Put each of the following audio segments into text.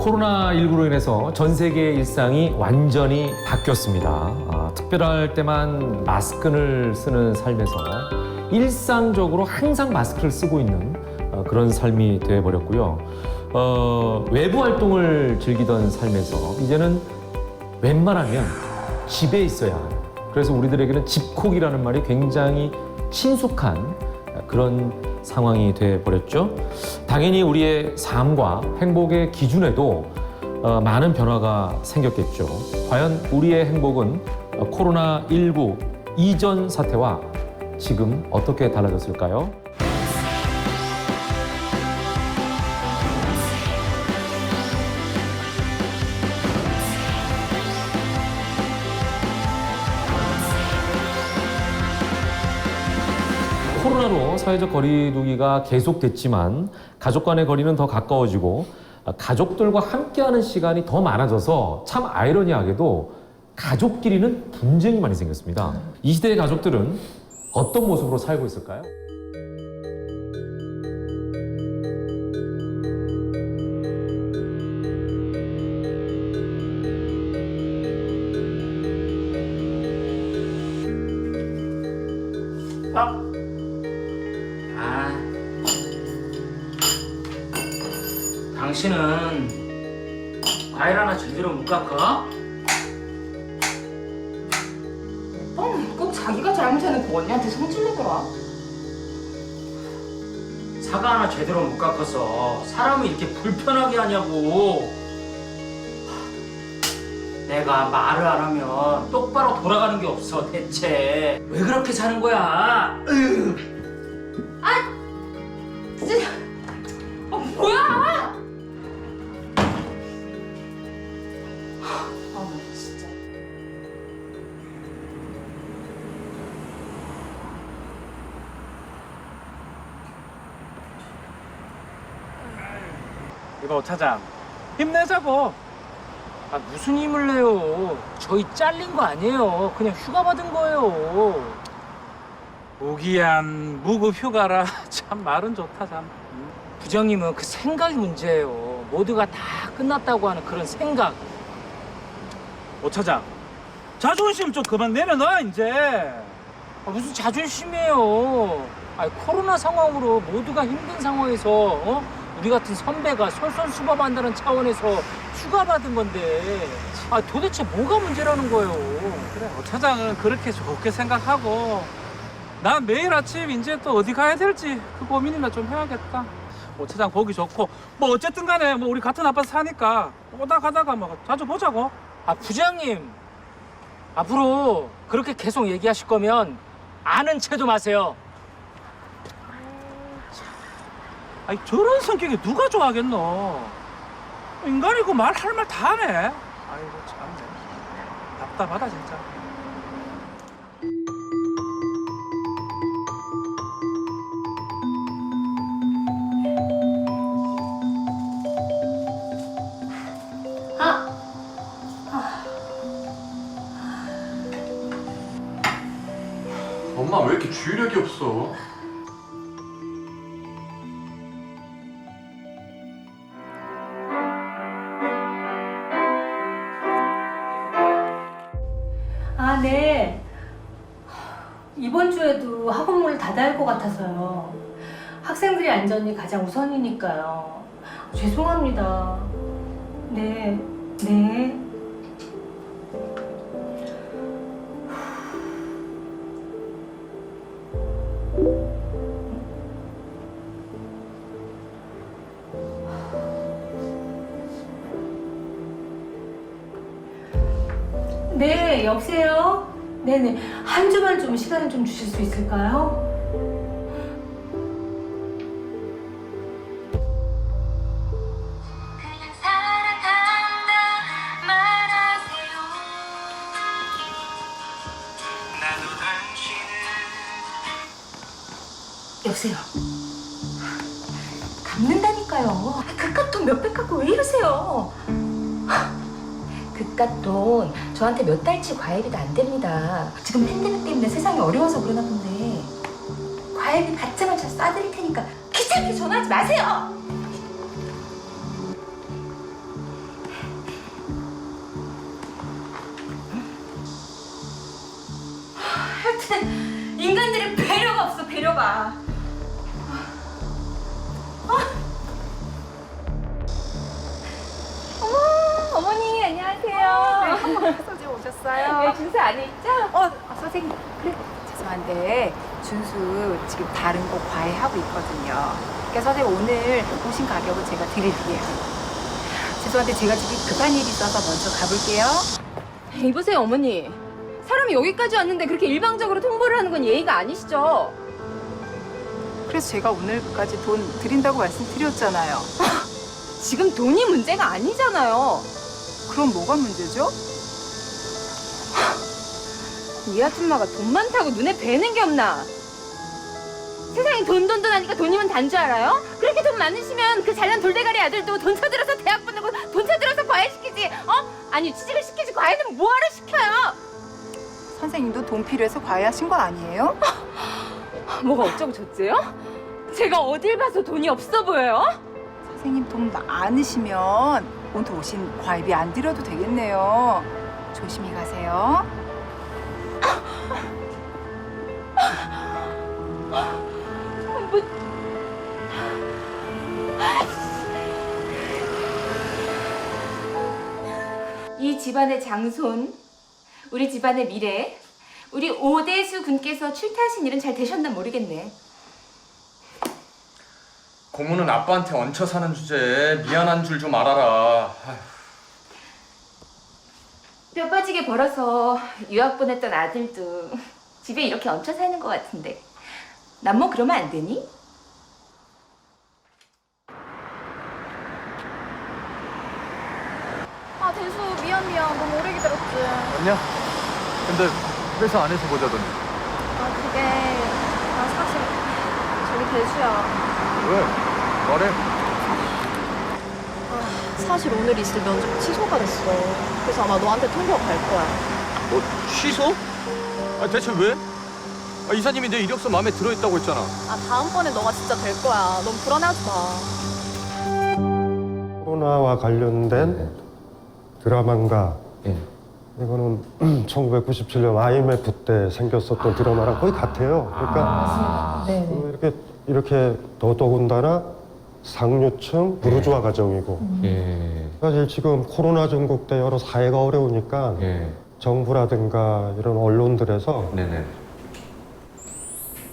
코로나19로 인해서 전 세계의 일상이 완전히 바뀌었습니다. 특별할 때만 마스크를 쓰는 삶에서 일상적으로 항상 마스크를 쓰고 있는 그런 삶이 되어버렸고요. 외부 활동을 즐기던 삶에서 이제는 웬만하면 집에 있어야 하는, 그래서 우리들에게는 집콕이라는 말이 굉장히 친숙한 그런 상황이 되어버렸죠. 당연히 우리의 삶과 행복의 기준에도 많은 변화가 생겼겠죠. 과연 우리의 행복은 코로나19 이전 사태와 지금 어떻게 달라졌을까요? 코로나로 사회적 거리두기가 계속됐지만 가족 간의 거리는 더 가까워지고 가족들과 함께하는 시간이 더 많아져서 참 아이러니하게도 가족끼리는 분쟁이 많이 생겼습니다. 이 시대의 가족들은 어떤 모습으로 살고 있을까요? 당신은 과일 하나 제대로 못 깎아? 꼭 자기가 잘못해놓고 그 언니한테 성질내더라. 사과 하나 제대로 못 깎아서 사람이 이렇게 불편하게 하냐고. 내가 말을 안 하면 똑바로 돌아가는 게 없어. 대체 왜 그렇게 사는 거야? 진짜. 뭐야? 나 진짜. 이거 차장 힘내자고. 무슨 힘을 내요? 저희 잘린 거 아니에요. 그냥 휴가 받은 거예요. 무기한 무급 휴가라. 참 말은 좋다 참. 부장님은 그 생각이 문제예요. 모두가 다 끝났다고 하는 그런 생각. 오 차장 자존심 좀 그만 내려놔 이제. 무슨 자존심이에요. 코로나 상황으로 모두가 힘든 상황에서 우리 같은 선배가 솔선수범한다는 차원에서 휴가 받은 건데 도대체 뭐가 문제라는 거예요? 그래 오 차장은 그렇게 좋게 생각하고 난 매일 아침 이제 또 어디 가야 될지 그 고민이나 좀 해야겠다. 오 차장 보기 좋고 뭐 어쨌든 간에 뭐 우리 같은 아파트 사니까 오다 가다가 뭐 자주 보자고. 부장님 앞으로 그렇게 계속 얘기하실 거면 아는 체도 마세요. 아니 저런 성격이 누가 좋아하겠노. 인간이고 말할 말 다 하네. 아이고 참네. 답답하다 진짜. 엄마 왜 이렇게 주의력이 없어? 네. 이번 주에도 학원문을 닫아야 할 것 같아서요. 학생들의 안전이 가장 우선이니까요. 죄송합니다. 네, 네. 네, 여보세요? 네네. 한 주만 좀 시간을 좀 주실 수 있을까요? 그냥 사랑한다 말하세요. 나도 당신을. 여보세요? 갚는다니까요. 그깟 돈 몇백 갖고 왜 이러세요? 그깟 돈 저한테 몇 달치 과외비도 안 됩니다. 지금 팬데믹 때문에 세상이 어려워서 그러나 본데 과외비 받자마자 쏴드릴 테니까 귀찮게 전화하지 마세요. 같은 인간들의 배려가 없어, 배려가. 어머니 안녕하세요. 소지 오셨어요? 네, 준수 안에 있죠? 선생님. 그래. 죄송한데 준수 지금 다른 거 과외하고 있거든요. 그러니까 선생님 오늘 오신 가격은 제가 드릴게요. 죄송한데 제가 지금 급한 일이 있어서 먼저 가볼게요. 이보세요, 어머니. 사람이 여기까지 왔는데 그렇게 일방적으로 통보를 하는 건 예의가 아니시죠? 그래서 제가 오늘까지 돈 드린다고 말씀드렸잖아요. 지금 돈이 문제가 아니잖아요. 그럼 뭐가 문제죠? 이 아줌마가 돈 많다고 눈에 뵈는 게 없나? 세상에 돈 하니까 돈이면 단지 알아요? 그렇게 돈 많으시면 그 잘난 돌대가리 아들도 돈 쳐들어서 대학 보내고 돈 쳐들어서 과외시키지, 아니 취직을 시키지 과외는 뭐하러 시켜요? 선생님도 돈 필요해서 과외하신 거 아니에요? 뭐가 어쩌고 저쩌요? 제가 어딜 봐서 돈이 없어 보여요? 선생님 돈 많으시면 오늘 오신 과외비 안 드려도 되겠네요. 조심히 가세요. 이 집안의 장손, 우리 집안의 미래, 우리 오대수 군께서 출타하신 일은 잘 되셨나 모르겠네. 고모는 아빠한테 얹혀 사는 주제에 미안한 줄 좀 알아라. 아휴. 뼈 빠지게 벌어서 유학 보냈던 아들도 집에 이렇게 얹혀 사는 것 같은데 난 뭐 그러면 안 되니? 아 대수 미안 너무 오래 기다렸지. 아니야. 근데 회사 안에서 보자더니. 아 그게 사실 저기 대수야. 왜? 말해. 사실 오늘 있을 면접 취소가 됐어. 그래서 아마 너한테 통보가 갈 거야. 뭐 취소? 아 대체 왜? 아, 이사님이 내 이력서 마음에 들어있다고 했잖아. 아 다음번에 너가 진짜 될 거야. 너무 불안해하지 마. 코로나와 관련된 드라마인가? 예. 이거는 1997년 IMF 때 생겼었던 드라마랑 거의 같아요. 그러니까 이렇게 더더군다나 상류층 부르주아 가정이고 예. 사실 지금 코로나 전국 때 여러 사회가 어려우니까 예. 정부라든가 이런 언론들에서 네네.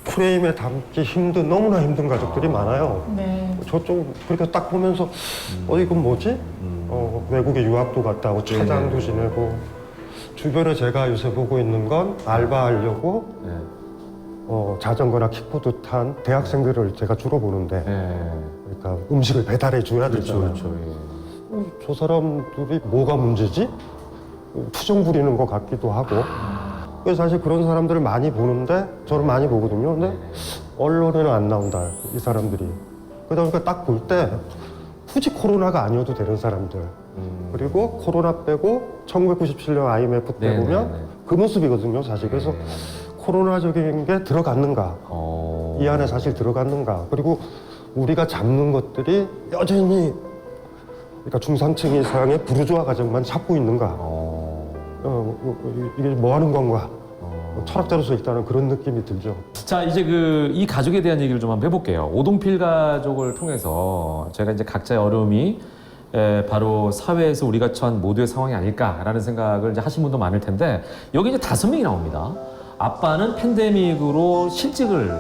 프레임에 담기 힘든 너무나 힘든 가족들이 많아요. 네. 저쪽 그렇게 딱 보면서 이건 뭐지? 외국에 유학도 갔다 오고 차장도 지내고 주변에 제가 요새 보고 있는 건 알바하려고 네. 자전거나 킥보드 탄 대학생들을 제가 주로 보는데 그러니까 음식을 배달해 줘야 되잖아요. 그렇죠. 예. 저 사람들이 뭐가 문제지? 투정 부리는 것 같기도 하고 그래서 사실 그런 사람들을 많이 보는데 저는 많이 보거든요. 근데 언론에는 안 나온다 이 사람들이. 그러다 보니까 딱 볼 때 굳이 코로나가 아니어도 되는 사람들 그리고 코로나 빼고 1997년 IMF 때 네네네. 보면 그 모습이거든요 사실. 그래서 코로나적인 게 들어갔는가 이 안에 사실 들어갔는가 그리고 우리가 잡는 것들이 여전히 그러니까 중산층 이상의 부르주아 가정만 잡고 있는가 이게 뭐 하는 건가 철학자로서 일단은 그런 느낌이 들죠. 자, 이제 이 가족에 대한 얘기를 좀 한번 해볼게요. 오동필 가족을 통해서 제가 이제 각자의 어려움이 바로 사회에서 우리가 처한 모두의 상황이 아닐까라는 생각을 이제 하신 분도 많을 텐데 여기 이제 5명이 나옵니다. 아빠는 팬데믹으로 실직을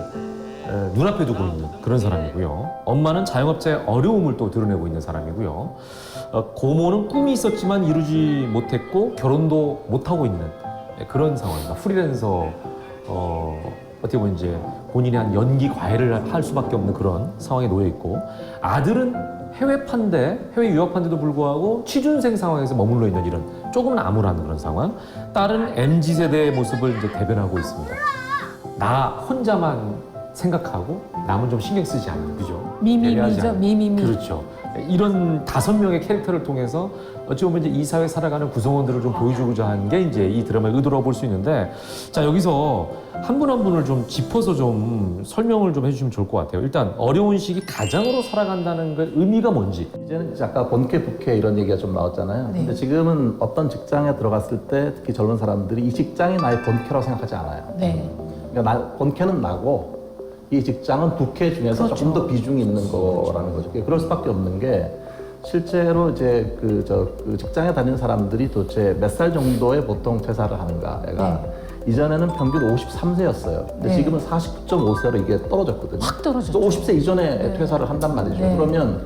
눈앞에 두고 있는 그런 사람이고요. 엄마는 자영업자의 어려움을 또 드러내고 있는 사람이고요. 고모는 꿈이 있었지만 이루지 못했고 결혼도 못하고 있는 그런 상황입니다. 프리랜서 어떻게 보면 이제 본인이 한 연기 과외를 할 수밖에 없는 그런 상황에 놓여 있고 아들은 해외 유학판데도 불구하고 취준생 상황에서 머물러 있는 이런 조금은 암울한 그런 상황. 딸은 MZ세대의 모습을 이제 대변하고 있습니다. 나 혼자만 생각하고 남은 좀 신경 쓰지 않는, 그죠? 미미미죠, 배려하지 않는. 미미미. 그렇죠. 이런 5명의 캐릭터를 통해서 어찌 보면 이제 이 사회 살아가는 구성원들을 좀 보여주고자 한 게 이제 이 드라마의 의도라고 볼 수 있는데, 자 여기서 한 분 한 분을 좀 짚어서 좀 설명을 좀 해주시면 좋을 것 같아요. 일단 어려운 시기 가장으로 살아간다는 그 의미가 뭔지. 이제는 이제 아까 본캐, 부캐 이런 얘기가 좀 나왔잖아요. 근데 지금은 어떤 직장에 들어갔을 때 특히 젊은 사람들이 이 직장이 나의 본캐라고 생각하지 않아요. 그러니까 본캐는 나고 이 직장은 부캐 중에서 조금 더 비중이 있는 거라는 거죠. 그럴 수밖에 없는 게 실제로 이제 그 직장에 다니는 사람들이 도대체 몇 살 정도에 보통 퇴사를 하는가가 이전에는 평균 53세였어요. 근데 지금은 49.5세로 이게 떨어졌거든요. 확 떨어졌죠. 50세 이전에 퇴사를 한단 말이죠. 그러면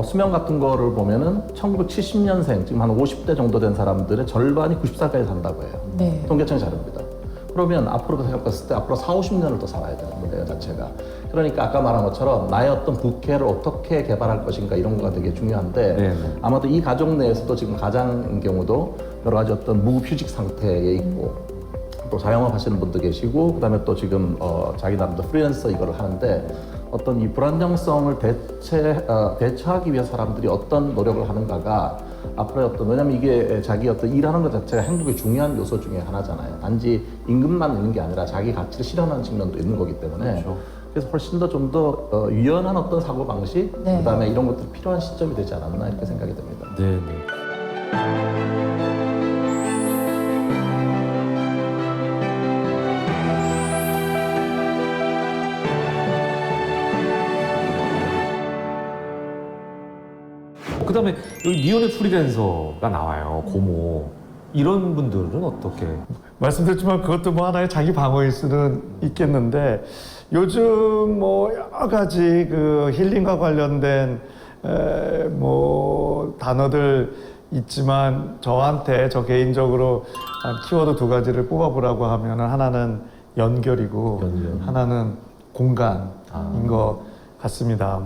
수명 같은 거를 보면은 1970년생, 지금 한 50대 정도 된 사람들의 절반이 90살까지 산다고 해요. 통계청 자료입니다. 그러면 앞으로 생각했을 때 앞으로 40-50년을 더 살아야 되는 거예요, 자체가. 그러니까 아까 말한 것처럼 나의 어떤 부캐를 어떻게 개발할 것인가 이런 거가 되게 중요한데 아마도 이 가족 내에서도 지금 가장인 경우도 여러 가지 어떤 무휴직 상태에 있고 또 자영업 하시는 분도 계시고 그다음에 또 지금 자기 나름대로 프리랜서 이거를 하는데 어떤 이 불안정성을 대처하기 위해 사람들이 어떤 노력을 하는가가 앞으로의 어떤, 왜냐면 이게 자기 어떤 일하는 것 자체가 행복의 중요한 요소 중에 하나잖아요. 단지 임금만 있는 게 아니라 자기 가치를 실현하는 측면도 있는 거기 때문에 그래서 훨씬 더 좀 더 유연한 어떤 사고방식 그다음에 이런 것들이 필요한 시점이 되지 않았나 이렇게 생각이 듭니다. 그다음에 여기 미혼의 프리랜서가 나와요. 고모. 이런 분들은 어떻게? 말씀드렸지만 그것도 뭐 하나의 자기 방어일 수는 있겠는데 요즘 뭐 여러 가지 그 힐링과 관련된 뭐 단어들 있지만 저 개인적으로 한 키워드 2가지를 뽑아보라고 하면 하나는 연결이고 하나는 공간인 것 같습니다.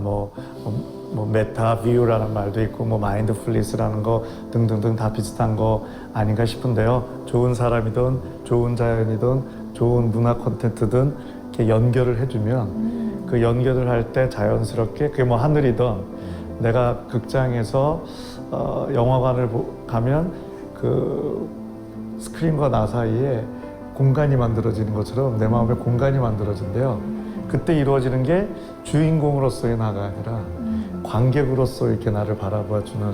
뭐 메타 뷰라는 말도 있고 뭐 마인드풀리스라는 거 등등등 다 비슷한 거 아닌가 싶은데요. 좋은 사람이든 좋은 자연이든 좋은 문화 콘텐츠든 이렇게 연결을 해주면 그 연결을 할 때 자연스럽게 그게 뭐 하늘이든 내가 극장에서 영화관을 가면 그 스크린과 나 사이에 공간이 만들어지는 것처럼 내 마음에 공간이 만들어진대요. 그때 이루어지는 게 주인공으로서의 나가 아니라 관객으로서 이렇게 나를 바라봐주는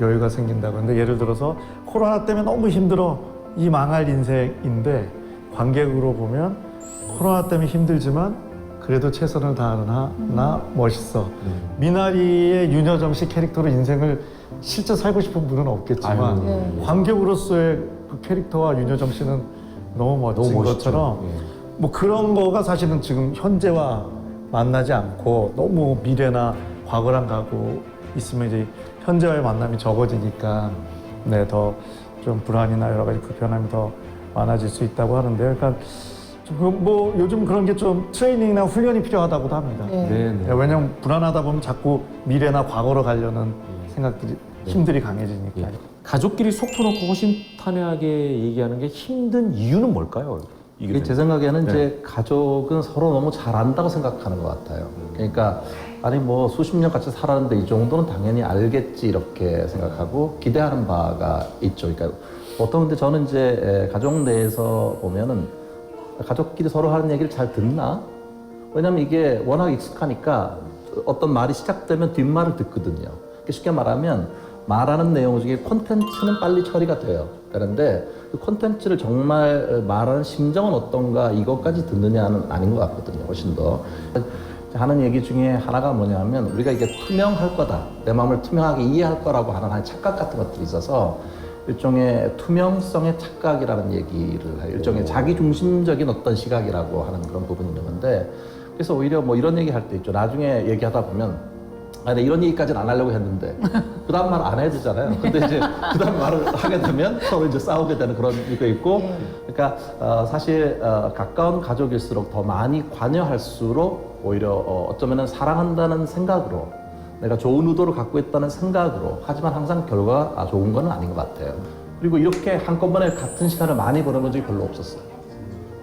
여유가 생긴다고 하는데, 예를 들어서 코로나 때문에 너무 힘들어 이 망할 인생인데 관객으로 보면 코로나 때문에 힘들지만 그래도 최선을 다하는 나 멋있어. 미나리의 윤여정 씨 캐릭터로 인생을 실제 살고 싶은 분은 없겠지만 관객으로서의 그 캐릭터와 윤여정 씨는 너무 멋진 것처럼 뭐 그런 거가 사실은 지금 현재와 만나지 않고 너무 미래나 과거랑 가고 있으면 이제 현재와의 만남이 적어지니까 더 좀 불안이나 여러 가지 불편함이 더 많아질 수 있다고 하는데요. 그러니까 뭐 요즘 그런 게 좀 트레이닝이나 훈련이 필요하다고도 합니다. 왜냐면 불안하다 보면 자꾸 미래나 과거로 가려는 생각들이 힘들이 강해지니까. 가족끼리 속 터놓고 허심탄회하게 얘기하는 게 힘든 이유는 뭘까요? 이게 제 생각에는 이제 가족은 서로 너무 잘 안다고 생각하는 것 같아요. 그러니까 아니 뭐 수십 년 같이 살았는데 이 정도는 당연히 알겠지 이렇게 생각하고 기대하는 바가 있죠. 그러니까 보통 근데 저는 이제 가족 내에서 보면은 가족끼리 서로 하는 얘기를 잘 듣나? 왜냐면 이게 워낙 익숙하니까 어떤 말이 시작되면 뒷말을 듣거든요. 쉽게 말하면 말하는 내용 중에 콘텐츠는 빨리 처리가 돼요. 그런데 그 콘텐츠를 정말 말하는 심정은 어떤가 이것까지 듣느냐는 아닌 것 같거든요. 훨씬 더. 하는 얘기 중에 하나가 뭐냐면 우리가 이게 투명할 거다. 내 마음을 투명하게 이해할 거라고 하는 착각 같은 것들이 있어서 일종의 투명성의 착각이라는 얘기를 해요. 일종의 자기중심적인 어떤 시각이라고 하는 그런 부분이 있는 건데, 그래서 오히려 뭐 이런 얘기 할 때 있죠. 나중에 얘기하다 보면 아니 이런 얘기까지는 안 하려고 했는데 그 다음 말 안 해야 되잖아요. 근데 이제 그 다음 말을 하게 되면 서로 이제 싸우게 되는 그런 게 있고, 그러니까 사실 가까운 가족일수록 더 많이 관여할수록 오히려 어쩌면은 사랑한다는 생각으로 내가 좋은 의도를 갖고 있다는 생각으로, 하지만 항상 결과가 좋은 건 아닌 것 같아요. 그리고 이렇게 한꺼번에 같은 시간을 많이 보내본 적이 별로 없었어요.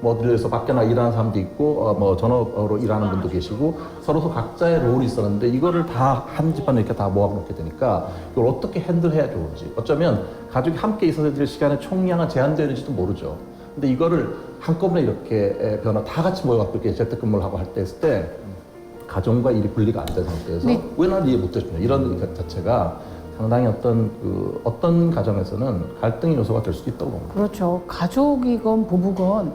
뭐 어디서 밖에 나 일하는 사람도 있고 뭐 전업으로 일하는 분도 계시고 서로 각자의 롤이 있었는데 이거를 다 한 집안에 이렇게 다 모아놓게 되니까 이걸 어떻게 핸들해야 좋은지 어쩌면 가족이 함께 있어야 될 시간의 총량은 제한되는지도 모르죠. 근데 이거를 한꺼번에 이렇게 다 같이 모여갖고 이렇게 재택근무를 하고 할 때 했을 때 가정과 일이 분리가 안 된 상태에서 왜 난 이해 못 해주냐 이런 것 자체가 상당히 어떤 가정에서는 갈등의 요소가 될 수도 있다고 봅니다. 그렇죠. 가족이건 부부건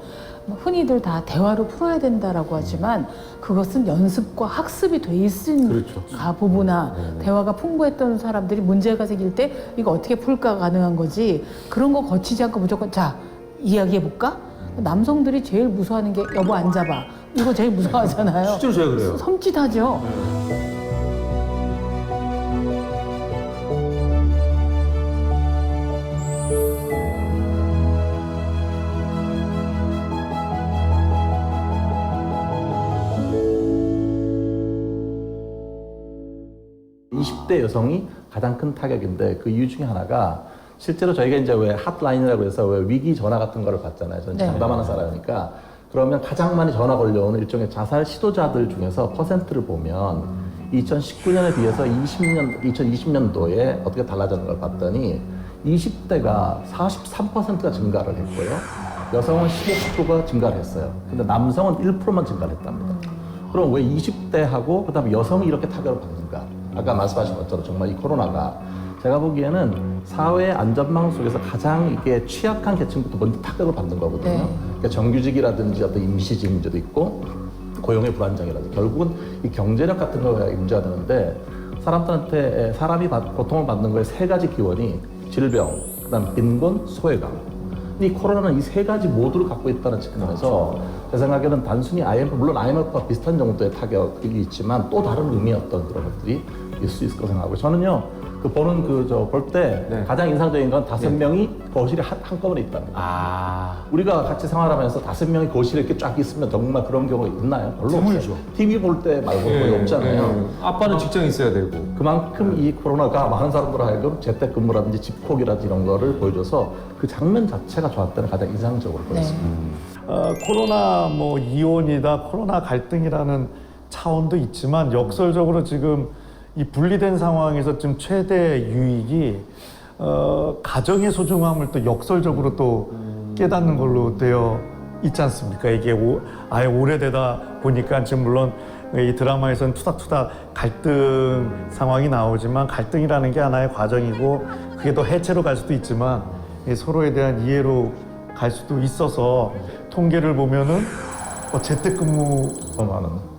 흔히들 다 대화로 풀어야 된다라고 하지만 그것은 연습과 학습이 돼 있은 그렇죠. 부부나 대화가 풍부했던 사람들이 문제가 생길 때 이거 어떻게 풀까 가능한 거지 그런 거 거치지 않고 무조건 자 이야기해볼까? 남성들이 제일 무서워하는 게 여보 앉아봐 이거 제일 무서워하잖아요. 실제로 제가 그래요. 섬찟하죠. (20대) 여성이 가장 큰 타격인데 그 이유 중에 하나가 실제로 저희가 이제 왜 핫라인이라고 해서 왜 위기 전화 같은 거를 받잖아요. 저는 장담하는 사람이니까 그러면 가장 많이 전화 걸려오는 일종의 자살 시도자들 중에서 퍼센트를 보면 2019년에 비해서 2020년도에 어떻게 달라졌는 걸 봤더니 20대가 43%가 증가를 했고요. 여성은 15%가 증가를 했어요. 근데 남성은 1%만 증가를 했답니다. 그럼 왜 20대하고 그다음에 여성이 이렇게 타격을 받는가? 아까 말씀하신 것처럼 정말 이 코로나가 제가 보기에는 사회의 안전망 속에서 가장 이게 취약한 계층부터 먼저 타격을 받는 거거든요. 그러니까 정규직이라든지 어떤 임시직 문제도 있고 고용의 불안정이라든지 결국은 이 경제력 같은 거가 문제가 되는데 사람들한테 사람이 고통을 받는 거에 세 가지 기원이 질병, 그다음 빈곤, 소외감. 이 코로나는 이 세 가지 모두를 갖고 있다는 측면에서 제 생각에는 단순히 IMF, 물론 IMF와 비슷한 정도의 타격이 있지만 또 다른 의미였던 그런 것들이 있을 수 있을 거라고 생각하고 저는요 볼 때 가장 인상적인 건 5명이 거실에 한꺼번에 있다는 거예요. 우리가 같이 생활하면서 5명이 거실에 이렇게 쫙 있으면 정말 그런 경우가 있나요? 별로 없어요. TV 볼 때 말고 거의 없잖아요. 아빠는 직장에 있어야 되고. 그만큼 이 코로나가 많은 사람들 하여금 재택근무라든지 집콕이라든지 이런 거를 보여줘서 그 장면 자체가 저한테는 가장 인상적으로 보였습니다. 코로나 뭐 이혼이다, 코로나 갈등이라는 차원도 있지만 역설적으로 지금 이 분리된 상황에서 지금 최대 유익이 가정의 소중함을 또 역설적으로 또 깨닫는 걸로 되어 있지 않습니까? 이게 아예 오래되다 보니까 지금 물론 이 드라마에서는 투닥투닥 갈등 상황이 나오지만 갈등이라는 게 하나의 과정이고 그게 또 해체로 갈 수도 있지만 서로에 대한 이해로 갈 수도 있어서 통계를 보면은 재택근무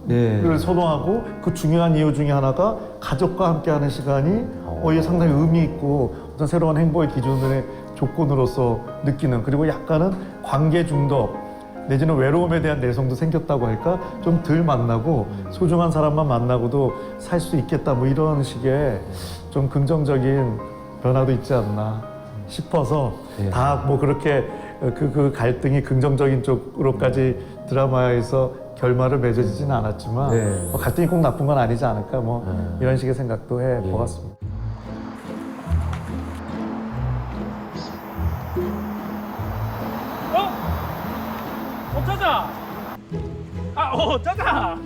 를 선호하고 그 중요한 이유 중에 하나가 가족과 함께하는 시간이 이게 상당히 의미 있고 어떤 새로운 행복의 기준의 조건으로서 느끼는 그리고 약간은 관계 중독 내지는 외로움에 대한 내성도 생겼다고 할까 좀 덜 만나고 소중한 사람만 만나고도 살 수 있겠다 뭐 이런 식의 좀 긍정적인 변화도 있지 않나 싶어서 다 뭐 그렇게 그 갈등이 긍정적인 쪽으로까지 드라마에서 결말을 맺어지지는 않았지만 갈등이 꼭 나쁜 건 아니지 않을까 뭐 이런 식의 생각도 해보았습니다. 짜자! 짜자!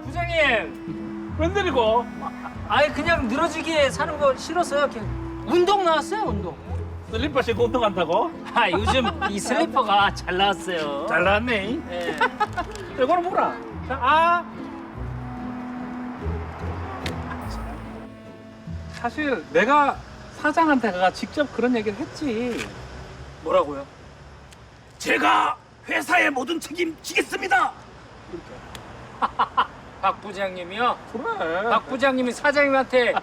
부장님! 웬일이고? 아니 그냥 늘어지게 사는 거 싫었어요. 그냥 운동 나왔어요, 운동. 슬리퍼 신고 운동한다고? 요즘 이 슬리퍼가 잘 나왔어요. 잘 나왔네. 네. 이거는 뭐라? 자, 사실 내가 사장한테 가 직접 그런 얘기를 했지. 뭐라고요? 제가 회사의 모든 책임지겠습니다. 박 부장님이요? 그래. 박 부장님이 사장님한테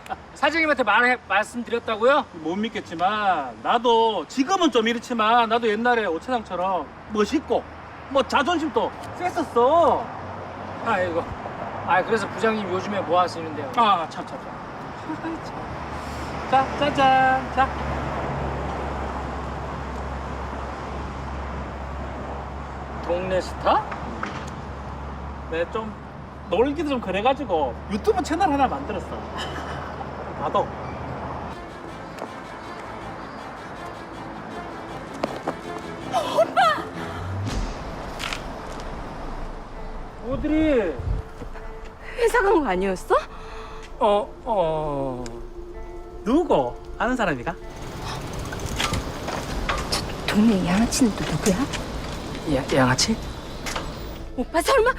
말씀드렸다고요? 못 믿겠지만 나도 지금은 좀 이렇지만 나도 옛날에 오 차장처럼 멋있고 뭐 자존심도 셌었어. 아이고. 그래서 부장님 요즘에 뭐 하시는데요? 참. 자, 짜잔. 자. 동네 스타? 네, 좀 놀기도 좀 그래가지고 유튜브 채널 하나 만들었어. 나도. 오빠! 돌아간 거 아니었어? 누구? 아는 사람이가? 동네 양아치는 또 누구야? 양아치? 오빠 설마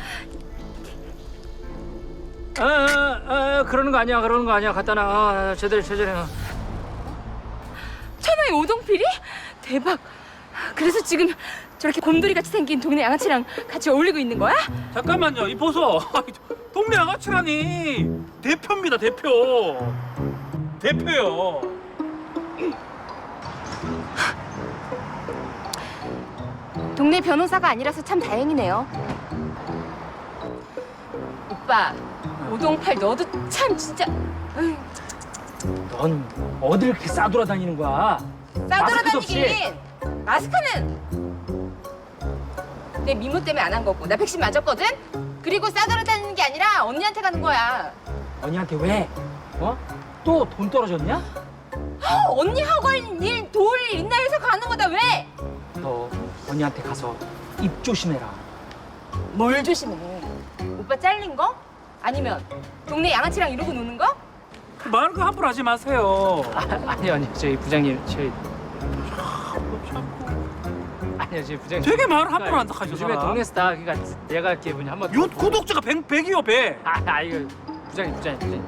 그러는 거 아니야. 갖다 놔. 제대로. 천하의 오동필이? 대박. 그래서 지금 저렇게 곰돌이 같이 생긴 동네 양아치랑 같이 어울리고 있는 거야? 잠깐만요, 이 보소. 동네 양아치라니. 대표입니다, 대표. 대표요. 동네 변호사가 아니라서 참 다행이네요. 오빠, 오동팔 너도 참 진짜 넌 어딜 이렇게 싸돌아다니는 거야? 마스크도 없이. 싸돌아다니긴 마스크는 내 미모 때문에 안 한 거고 나 백신 맞았거든? 그리고 싸돌아다니는 게 아니라 언니한테 가는 거야. 언니한테 왜? 또 돈 떨어졌냐? 언니 하고 있는 일 도울 일 있나 해서 가는 거다. 왜? 너 언니한테 가서 입 조심해라. 뭘 조심해? 오빠 잘린 거? 아니면 동네 양아치랑 이러고 노는 거? 말그 함부로 하지 마세요. 아니요, 저희 부장님, 아니요, 저희 부장님. 되게 말을 함부로 한다 하죠. 요즘에 동네 스타, 그러니까 내가 이렇게 뭐냐 한번. 구독자가 100이요, 100. 이거 부장님.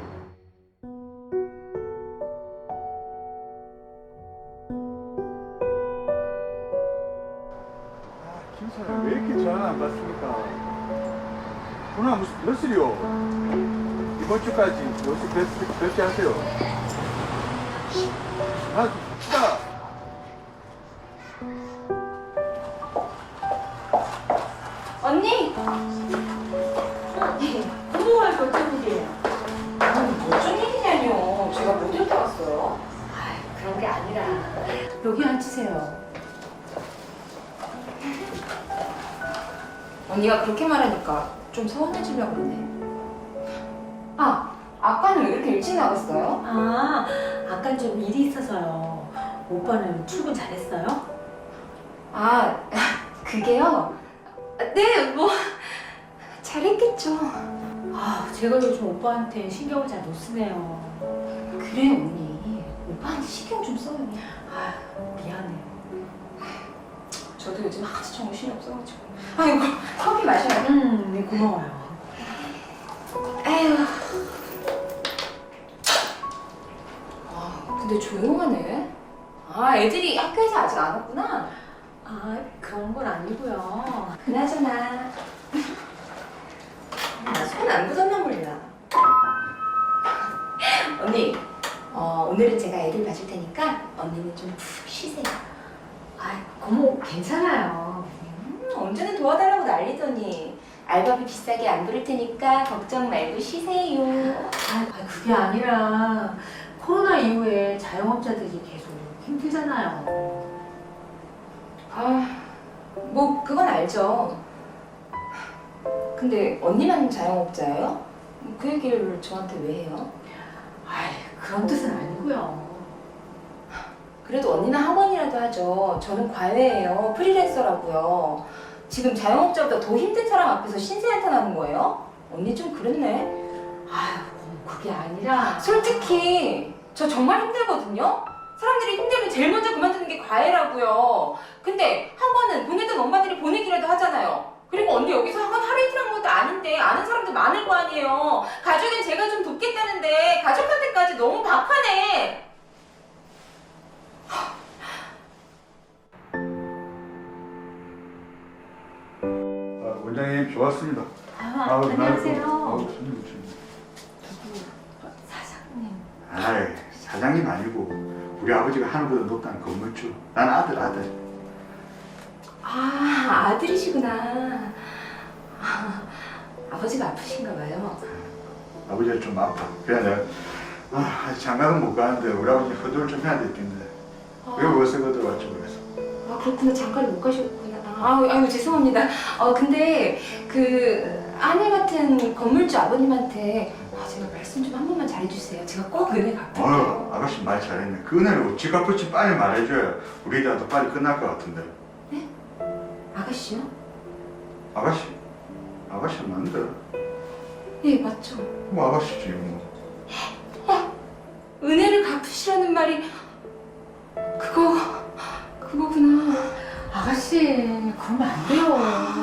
김사장 왜 이렇게 전화 안 받습니까? 오늘 무슨 며칠이요? 이번 주까지 몇개 하세요? 추가. 언니! 부모할 거 어떤 일이에요? 무슨 일이냐뇨. 제가 못 들다 왔어요. 그런 게 아니라 여기 앉으세요. 언니가 그렇게 말하니까 좀 서운해지려고 그러네. 아까는 왜 이렇게 일찍 나갔어요? 아까 좀 일이 있어서요. 오빠는 출근 잘했어요? 그게요? 네, 뭐 잘했겠죠. 제가 요즘 오빠한테 신경을 잘 못 쓰네요. 그래요, 언니. 오빠한테 신경 좀 써요. 미안해. 저도 요즘 아주 정신이 없어가지고. 아이고, 커피 마셔요. 네, 고마워요. 에휴. 근데 조용하네. 애들이 학교에서 아직 안 왔구나. 그런 건 아니고요. 그나저나 나 손 안 굳었나 몰라. 언니, 오늘은 제가 애들 봐줄 테니까 언니는 좀 푹 쉬세요. 고모 괜찮아요. 언제는 도와달라고 난리더니 알바비 비싸게 안 부를 테니까 걱정 말고 쉬세요. 그게 아니라 코로나 이후에 자영업자들이 계속 힘들잖아요. 뭐 그건 알죠. 근데 언니만 자영업자예요? 그 얘기를 저한테 왜 해요? 그런 뜻은 아니고요. 그래도 언니는 학원이라도 하죠. 저는 과외예요. 프리랜서라고요. 지금 자영업자보다 더 힘든 사람 앞에서 신세 한탄하는 거예요? 언니 좀 그랬네. 그게 아니라 솔직히 저 정말 힘들거든요. 사람들이 힘들면 제일 먼저 그만두는 게 과외라고요. 근데 학원은 보내던 엄마들이 보내기라도 하잖아요. 그리고 언니 여기서 학원 하루 이틀 한 것도 아닌데 아는 사람도 많을 거 아니에요. 가족은 제가 좀 돕겠다는데 가족한테까지 너무 박하네. 원장님 좋았습니다. 안녕하세요. 사장님. 사장님 아니고 우리 아버지가 하늘보다 높다는 건물주. 난 아들. 아들이시구나. 아버지가 아프신가 봐요. 아버지가 좀 아파. 그래 내가 장가는 못 가는데 우리 아버지 허도를 좀 해야 되겠는데 왜 벌써 들어왔지 그래서. 그렇구나. 잠깐 못 가셨구나. 아유 죄송합니다. 근데 그 아내 같은 건물주 아버님한테 제가 말씀 좀 한 번만 잘해주세요. 제가 꼭 은혜 갚을게요. 아가씨 말 잘했네. 그 은혜를 지갑붙이 빨리 말해줘야 우리 애들도 빨리 끝날 것 같은데. 네? 아가씨요? 아가씨 맞는데. 네, 맞죠. 뭐 아가씨지 뭐. 은혜를 갚으시라는 말이 그거구나. 아가씨, 그러면 안 돼요.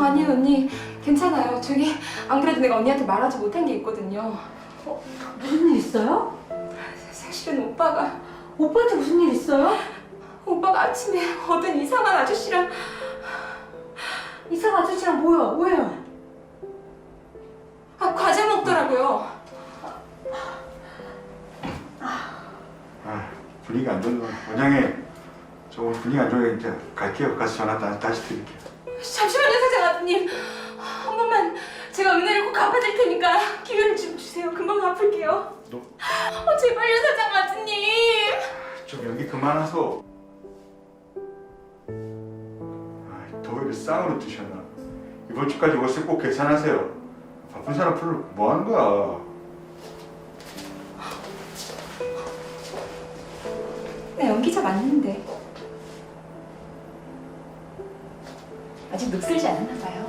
아니요, 언니. 괜찮아요. 저기 안 그래도 내가 언니한테 말하지 못한 게 있거든요. 무슨 일 있어요? 사실은 오빠가 오빠한테 무슨 일 있어요? 오빠가 아침에 어떤 이상한 아저씨랑 이상한 아저씨랑 뭐야? 왜요? 과자 먹더라고요. 분위기 안 좋은 건 원장님, 저 오늘 분위기 안 좋으니까 이제 갈게요. 가서 전화 다시 드릴게요. 잠시만요, 사장아님. 한 번만 제가 은혜를 꼭 갚아드릴 테니까 기회를 좀 주세요. 금방 갚을게요. 제발요, 사장아님. 좀 연기 그만하소. 더위를 쌍으로 드셨나? 이번 주까지 옷을 꼭 계산하세요. 바쁜 사람 풀로 뭐 하는 거야? 나 연기자 맞는데 아직 늙슬지 않았나 봐요.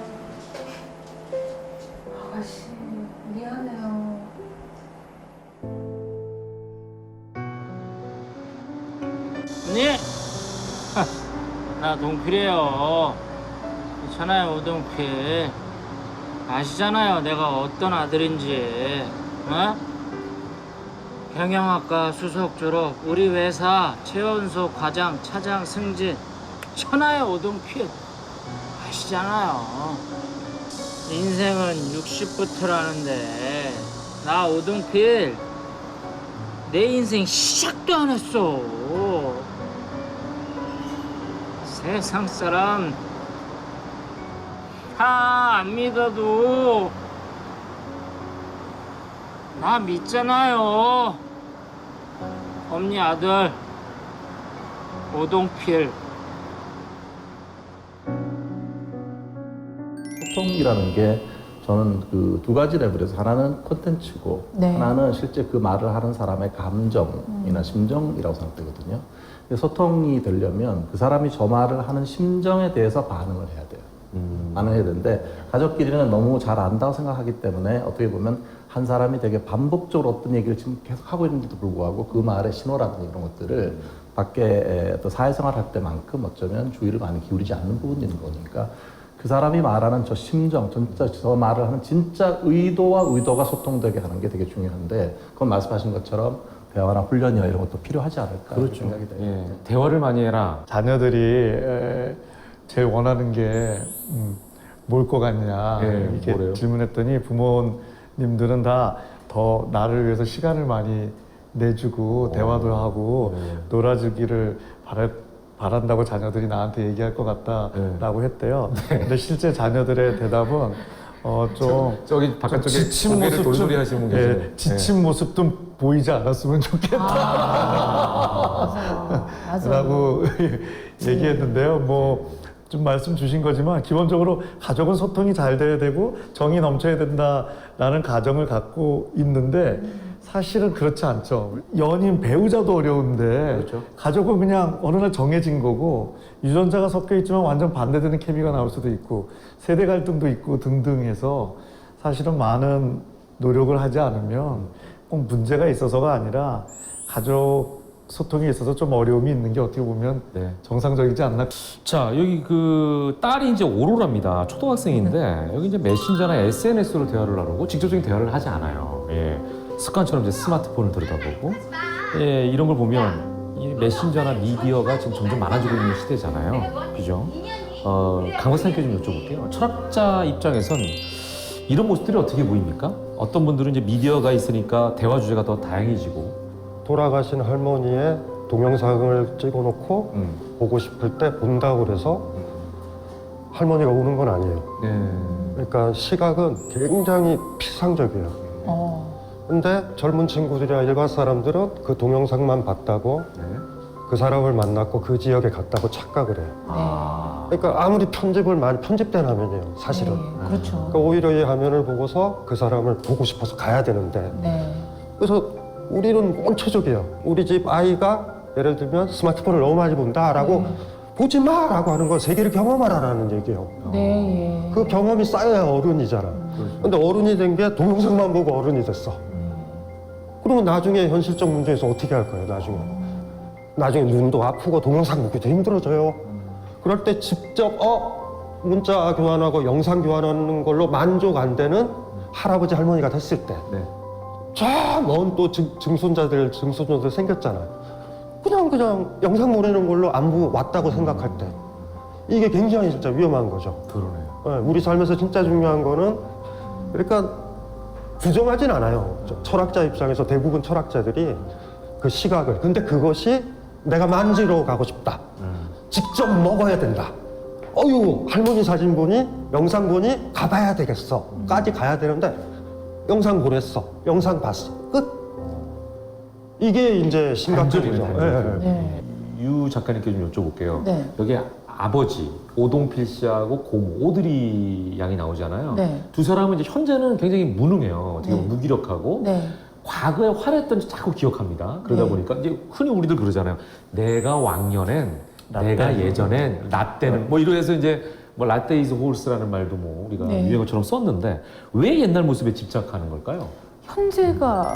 아가씨, 미안해요. 언니? 나 동필이에요. 있잖아요, 오동필. 아시잖아요, 내가 어떤 아들인지. 어? 경영학과 수석 졸업, 우리 회사 최연소 과장, 차장 승진. 천하의 오동필. 아시잖아요. 인생은 60부터라는데 나 오동필 내 인생 시작도 안 했어. 세상 사람 다 안 믿어도 나 믿잖아요. 엄니 아들 오동필. 소통이라는 게 저는 그 두 가지 레벨에서 하나는 콘텐츠고 네. 하나는 실제 그 말을 하는 사람의 감정이나 심정이라고 생각되거든요. 소통이 되려면 그 사람이 저 말을 하는 심정에 대해서 반응을 해야 돼요. 반응해야 되는데 가족끼리는 너무 잘 안다고 생각하기 때문에 어떻게 보면 한 사람이 되게 반복적으로 어떤 얘기를 지금 계속 하고 있는데도 불구하고 그 말의 신호라든지 이런 것들을 밖에 또 사회생활 할 때만큼 어쩌면 주의를 많이 기울이지 않는 부분이 있는 거니까 그 사람이 말하는 저 심정, 진짜 저 말을 하는 진짜 의도와 의도가 소통되게 하는 게 되게 중요한데 그건 말씀하신 것처럼 대화나 훈련이나 이런 것도 필요하지 않을까 그렇죠. 생각이 돼요. 예. 대화를 많이 해라. 자녀들이 제일 원하는 게 뭘 것 같냐 이렇게 뭐래요? 질문했더니 부모님들은 다 더 나를 위해서 시간을 많이 내주고 대화도 하고 놀아주기를 바란다고 자녀들이 나한테 얘기할 것 같다라고 했대요. 근데 실제 자녀들의 대답은 좀 저기 바깥쪽에 지친 고개를 모습 돌돌이 좀 하시는 분 계세요. 지친 모습 좀 보이지 않았으면 좋겠다. 맞아요. 라고 얘기했는데요. 뭐 좀 말씀 주신 거지만 기본적으로 가족은 소통이 잘 돼야 되고 정이 넘쳐야 된다라는 가정을 갖고 있는데 사실은 그렇지 않죠. 연인 배우자도 어려운데 가족은 그냥 어느 날 정해진 거고 유전자가 섞여 있지만 완전 반대되는 케미가 나올 수도 있고 세대 갈등도 있고 등등 해서 사실은 많은 노력을 하지 않으면 꼭 문제가 있어서가 아니라 가족 소통에 있어서 좀 어려움이 있는 게 어떻게 보면 정상적이지 않나. 자, 여기 그 딸이 이제 오로라입니다. 초등학생인데 여기 이제 메신저나 SNS로 대화를 하려고 직접적인 대화를 하지 않아요. 예. 습관처럼 이제 스마트폰을 들여다보고 예, 이런 걸 보면 이 메신저나 미디어가 지금 점점 많아지고 있는 시대잖아요. 그죠? 강 박사님께 좀 여쭤볼게요. 철학자 입장에선 이런 모습들이 어떻게 보입니까? 어떤 분들은 이제 미디어가 있으니까 대화 주제가 더 다양해지고 돌아가신 할머니의 동영상을 찍어놓고 보고 싶을 때 본다고 그래서 할머니가 우는 건 아니에요. 그러니까 시각은 굉장히 피상적이에요. 근데 젊은 친구들이나 일반 사람들은 그 동영상만 봤다고 그 사람을 만났고 그 지역에 갔다고 착각을 해요. 그러니까 아무리 편집을 많이 편집된 화면이에요, 사실은. 그렇죠. 그러니까 오히려 이 화면을 보고서 그 사람을 보고 싶어서 가야 되는데 그래서 우리는 원초적이에요. 우리 집 아이가 예를 들면 스마트폰을 너무 많이 본다라고 보지 마라고 하는 건 세계를 경험하라는 얘기예요. 네, 예. 그 경험이 쌓여야 어른이잖아. 근데 어른이 된 게 동영상만 보고 어른이 됐어. 그러면 나중에 현실적 문제에서 어떻게 할 거예요, 나중에 눈도 아프고 동영상 보기도 힘들어져요. 그럴 때 직접 문자 교환하고 영상 교환하는 걸로 만족 안 되는 할아버지 할머니가 됐을 때 저 먼 또 증손자들 생겼잖아요. 그냥 영상 보내는 걸로 안부 왔다고 생각할 때 이게 굉장히 진짜 위험한 거죠. 그러네요. 우리 삶에서 진짜 중요한 거는 그러니까 부정하진 않아요. 철학자 입장에서 대부분 철학자들이 그 시각을 근데 그것이 내가 만지러 가고 싶다. 직접 먹어야 된다. 할머니 사진 보니 영상 보니 가봐야 되겠어. 까지 가야 되는데 영상 보냈어. 영상 봤어. 끝. 이게 이제 심각한 거죠. 네. 유 작가님께 좀 여쭤볼게요. 네. 여기 아버지 오동필 씨하고 고모 오드리 양이 나오잖아요. 네. 두 사람은 이제 현재는 굉장히 무능해요. 어떻게 보면 네. 무기력하고 네. 과거에 화냈던 지 자꾸 기억합니다. 그러다 네. 보니까 이제 흔히 우리들 그러잖아요. 내가 왕년엔, 내가 예전엔, 나 때는 뭐 이러해서 이제 뭐 라떼 이즈 홀스라는 말도 뭐 우리가 네. 유행어처럼 썼는데 왜 옛날 모습에 집착하는 걸까요? 현재가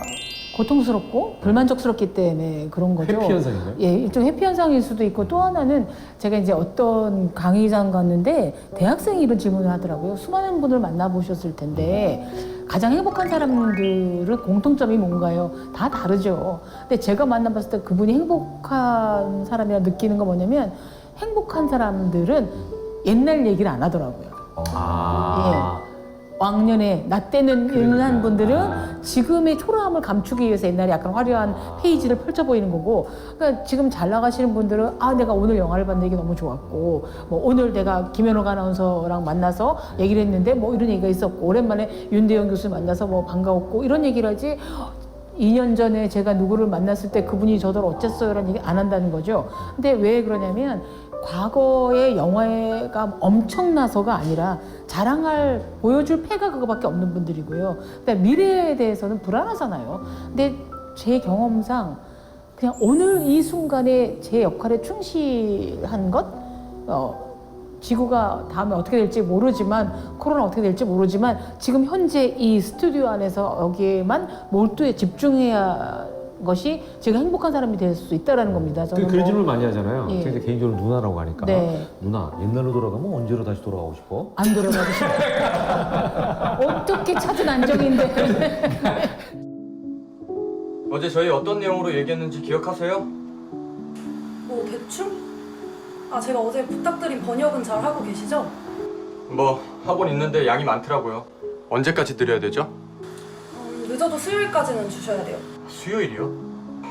고통스럽고 불만족스럽기 때문에 그런 거죠. 회피 현상인가요? 예, 일종 회피 현상일 수도 있고 또 하나는 제가 이제 어떤 강의장 갔는데 대학생이 이런 질문을 하더라고요. 수많은 분을 만나보셨을 텐데 가장 행복한 사람들은 공통점이 뭔가요? 다 다르죠. 근데 제가 만나봤을 때 그분이 행복한 사람이라 느끼는 건 뭐냐면 행복한 사람들은 옛날 얘기를 안 하더라고요. 예. 왕년에 나 때는 이런 분들은 지금의 초라함을 감추기 위해서 옛날에 약간 화려한 페이지를 펼쳐 보이는 거고, 그러니까 지금 잘 나가시는 분들은 내가 오늘 영화를 봤는데 이게 너무 좋았고, 뭐 오늘 내가 김현옥 아나운서랑 만나서 얘기를 했는데 뭐 이런 얘기가 있었고, 오랜만에 윤대영 교수 만나서 뭐 반가웠고 이런 얘기를 하지 2년 전에 제가 누구를 만났을 때 그분이 저더러 어쨌어요라는 얘기 안 한다는 거죠. 근데 왜 그러냐면 과거의 영화가 엄청나서가 아니라 보여줄 패가 그거밖에 없는 분들이고요. 그러니까 미래에 대해서는 불안하잖아요. 근데 제 경험상 그냥 오늘 이 순간에 제 역할에 충실한 것, 지구가 다음에 어떻게 될지 모르지만, 코로나 어떻게 될지 모르지만 지금 현재 이 스튜디오 안에서 여기에만 몰두해 집중해야 것이 제가 행복한 사람이 될 수 있다는 겁니다. 저는 그런 질문 많이 하잖아요. 예. 제가 개인적으로 누나라고 하니까 네. 누나 옛날로 돌아가면 언제로 다시 돌아가고 싶어? 안 돌아가고 싶어. 어떻게 찾은 안정인데. 어제 저희 어떤 내용으로 얘기했는지 기억하세요? 뭐 대충? 제가 어제 부탁드린 번역은 잘 하고 계시죠? 뭐 하곤 있는데 양이 많더라고요. 언제까지 드려야 되죠? 늦어도 수요일까지는 주셔야 돼요. 수요일이요?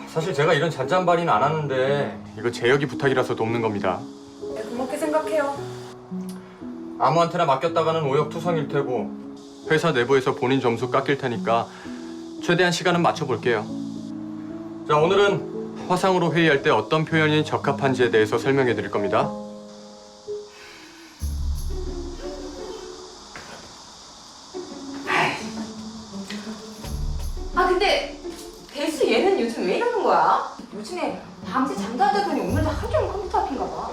사실 제가 이런 잔잔바리는 안 하는데 이거 재혁이 부탁이라서 돕는 겁니다. 네, 고맙게 생각해요. 아무한테나 맡겼다가는 오역투성일 테고 회사 내부에서 본인 점수 깎일 테니까 최대한 시간은 맞춰볼게요. 자, 오늘은 화상으로 회의할 때 어떤 표현이 적합한지에 대해서 설명해 드릴 겁니다. 근데 대수 얘는 요즘 왜 이러는 거야? 요즘에 밤새 잠도 안 자더니 오늘도 하루 종일 컴퓨터 앞인가 봐.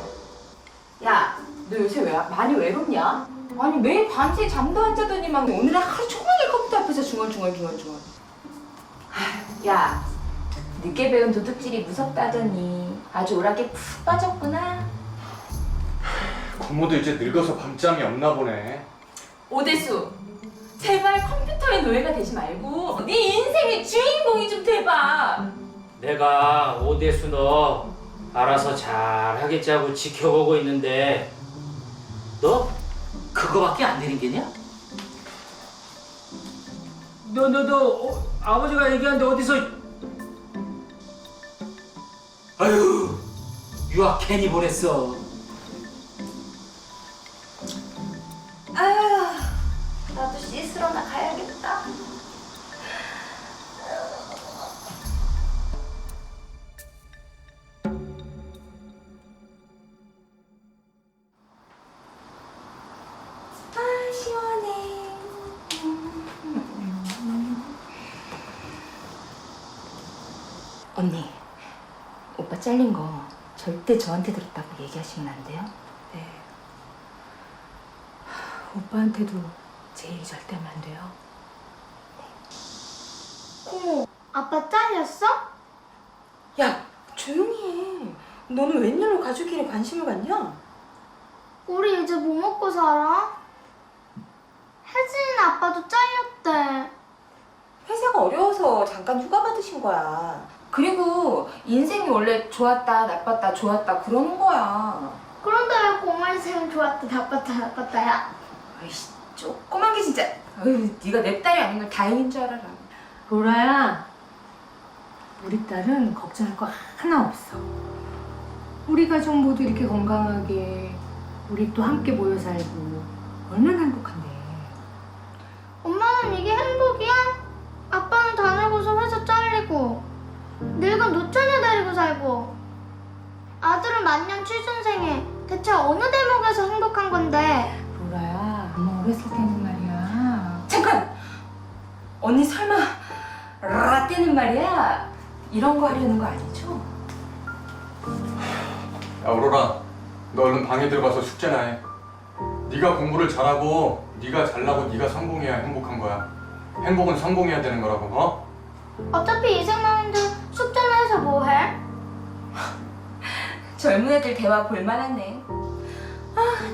야, 너 요새 많이 외롭냐? 아니 매일 밤새 잠도 안 자더니만 오늘은 하루 종일 컴퓨터 앞에서 중얼중얼. 야, 늦게 배운 도둑질이 무섭다더니 아주 오락에 푹 빠졌구나. 고모도 이제 늙어서 밤잠이 없나 보네. 오대수, 제발 컴퓨터의 노예가 되지 말고 네 인생의 주인공이 좀 돼봐. 내가 오대수 너 알아서 잘 하겠지 하고 지켜보고 있는데 너 그거밖에 안 되는 게냐? 너 아버지가 얘기하는데 어디서 아유 유학 괜히 보냈어. 아휴, 나도 씻으러나 가야겠다. 시원해. 언니, 오빠 잘린 거 절대 저한테 들었다고 얘기하시면 안 돼요? 네. 오빠한테도 제 얘기 절대 하면 안 돼요. 어머, 아빠 잘렸어? 야, 조용히 해. 너는 웬일로 가족끼리 관심을 갖냐? 우리 이제 뭐 먹고 살아? 혜진이는 아빠도 잘렸대. 회사가 어려워서 잠깐 휴가 받으신 거야. 그리고 인생이 원래 좋았다 나빴다 좋았다 그러는 거야. 그런데 왜 고마 인생은 좋았다 나빴다 나빴다야? 아이씨, 조그만 게 진짜. 아유, 네가 내 딸이 아닌 걸 다행인 줄 알아라. 로라야, 우리 딸은 걱정할 거 하나 없어. 우리 가족 모두 이렇게 건강하게 우리 또 함께 모여 살고 얼마나 행복한데. 엄마는 이게 행복이야? 아빠는 다 늙어서 회사 잘리고 늙은 노처녀 데리고 살고 아들은 만년 취준생에 대체 어느 대목에서 행복한 건데? 로라야, 엄마 어렸을 때는 말이야. 잠깐! 언니 설마 라떼는 말이야 이런 거 하려는 거 아니죠? 야 오로라, 너 얼른 방에 들어가서 숙제나 해. 네가 공부를 잘하고 네가 잘나고 네가 성공해야 행복한 거야. 행복은 성공해야 되는 거라고, 어? 어차피 이생망인데 숙제는 해서 뭐해? 젊은 애들 대화 볼만하네.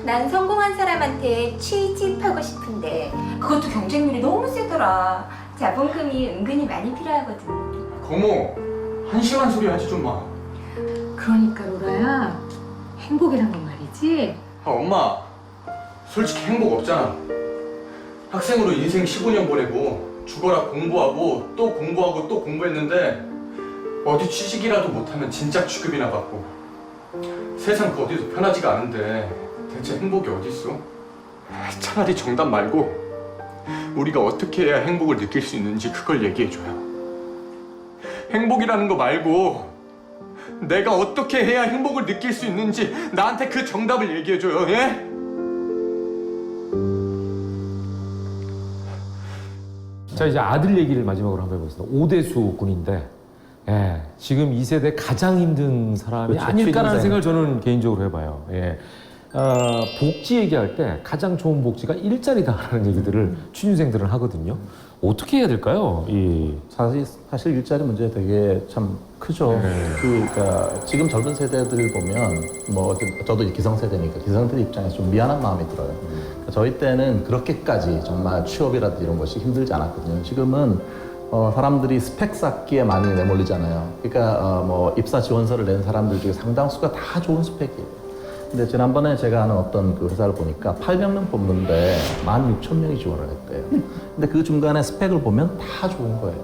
난 성공한 사람한테 취직하고 싶은데 그것도 경쟁률이 너무 세더라. 자본금이 은근히 많이 필요하거든. 고모, 한심한 소리 하지 좀 마. 그러니까 로라야, 행복이란 건 말이지. 아, 엄마, 솔직히 행복 없잖아. 학생으로 인생 15년 보내고 죽어라 공부하고 또 공부하고 또 공부했는데 어디 취직이라도 못하면 진짜 취급이나 받고 세상 그 어디도 편하지가 않은데 대체 행복이 어딨어? 차라리 정답 말고 우리가 어떻게 해야 행복을 느낄 수 있는지 그걸 얘기해줘요. 행복이라는 거 말고 내가 어떻게 해야 행복을 느낄 수 있는지 나한테 그 정답을 얘기해줘요. 예? 자, 이제 아들 얘기를 마지막으로 한번 해보겠습니다. 오대수 군인데, 예, 지금 2세대 가장 힘든 사람이 그렇죠. 아닐까라는 취준생. 생각을 저는 개인적으로 해봐요. 예. 복지 얘기할 때 가장 좋은 복지가 일자리다라는 얘기들을 취준생들은 하거든요. 어떻게 해야 될까요? 사실 일자리 문제 되게 참 크죠. 그러니까 지금 젊은 세대들 보면 뭐 저도 기성세대니까 기성세대 입장에서 좀 미안한 마음이 들어요. 그러니까 저희 때는 그렇게까지 정말 취업이라든지 이런 것이 힘들지 않았거든요. 지금은 사람들이 스펙 쌓기에 많이 내몰리잖아요. 그러니까 뭐 입사 지원서를 낸 사람들 중에 상당수가 다 좋은 스펙이에요. 근데 지난번에 제가 아는 어떤 그 회사를 보니까 800명 뽑는데 16,000명이 지원을 했대요. 근데 그 중간에 스펙을 보면 다 좋은 거예요.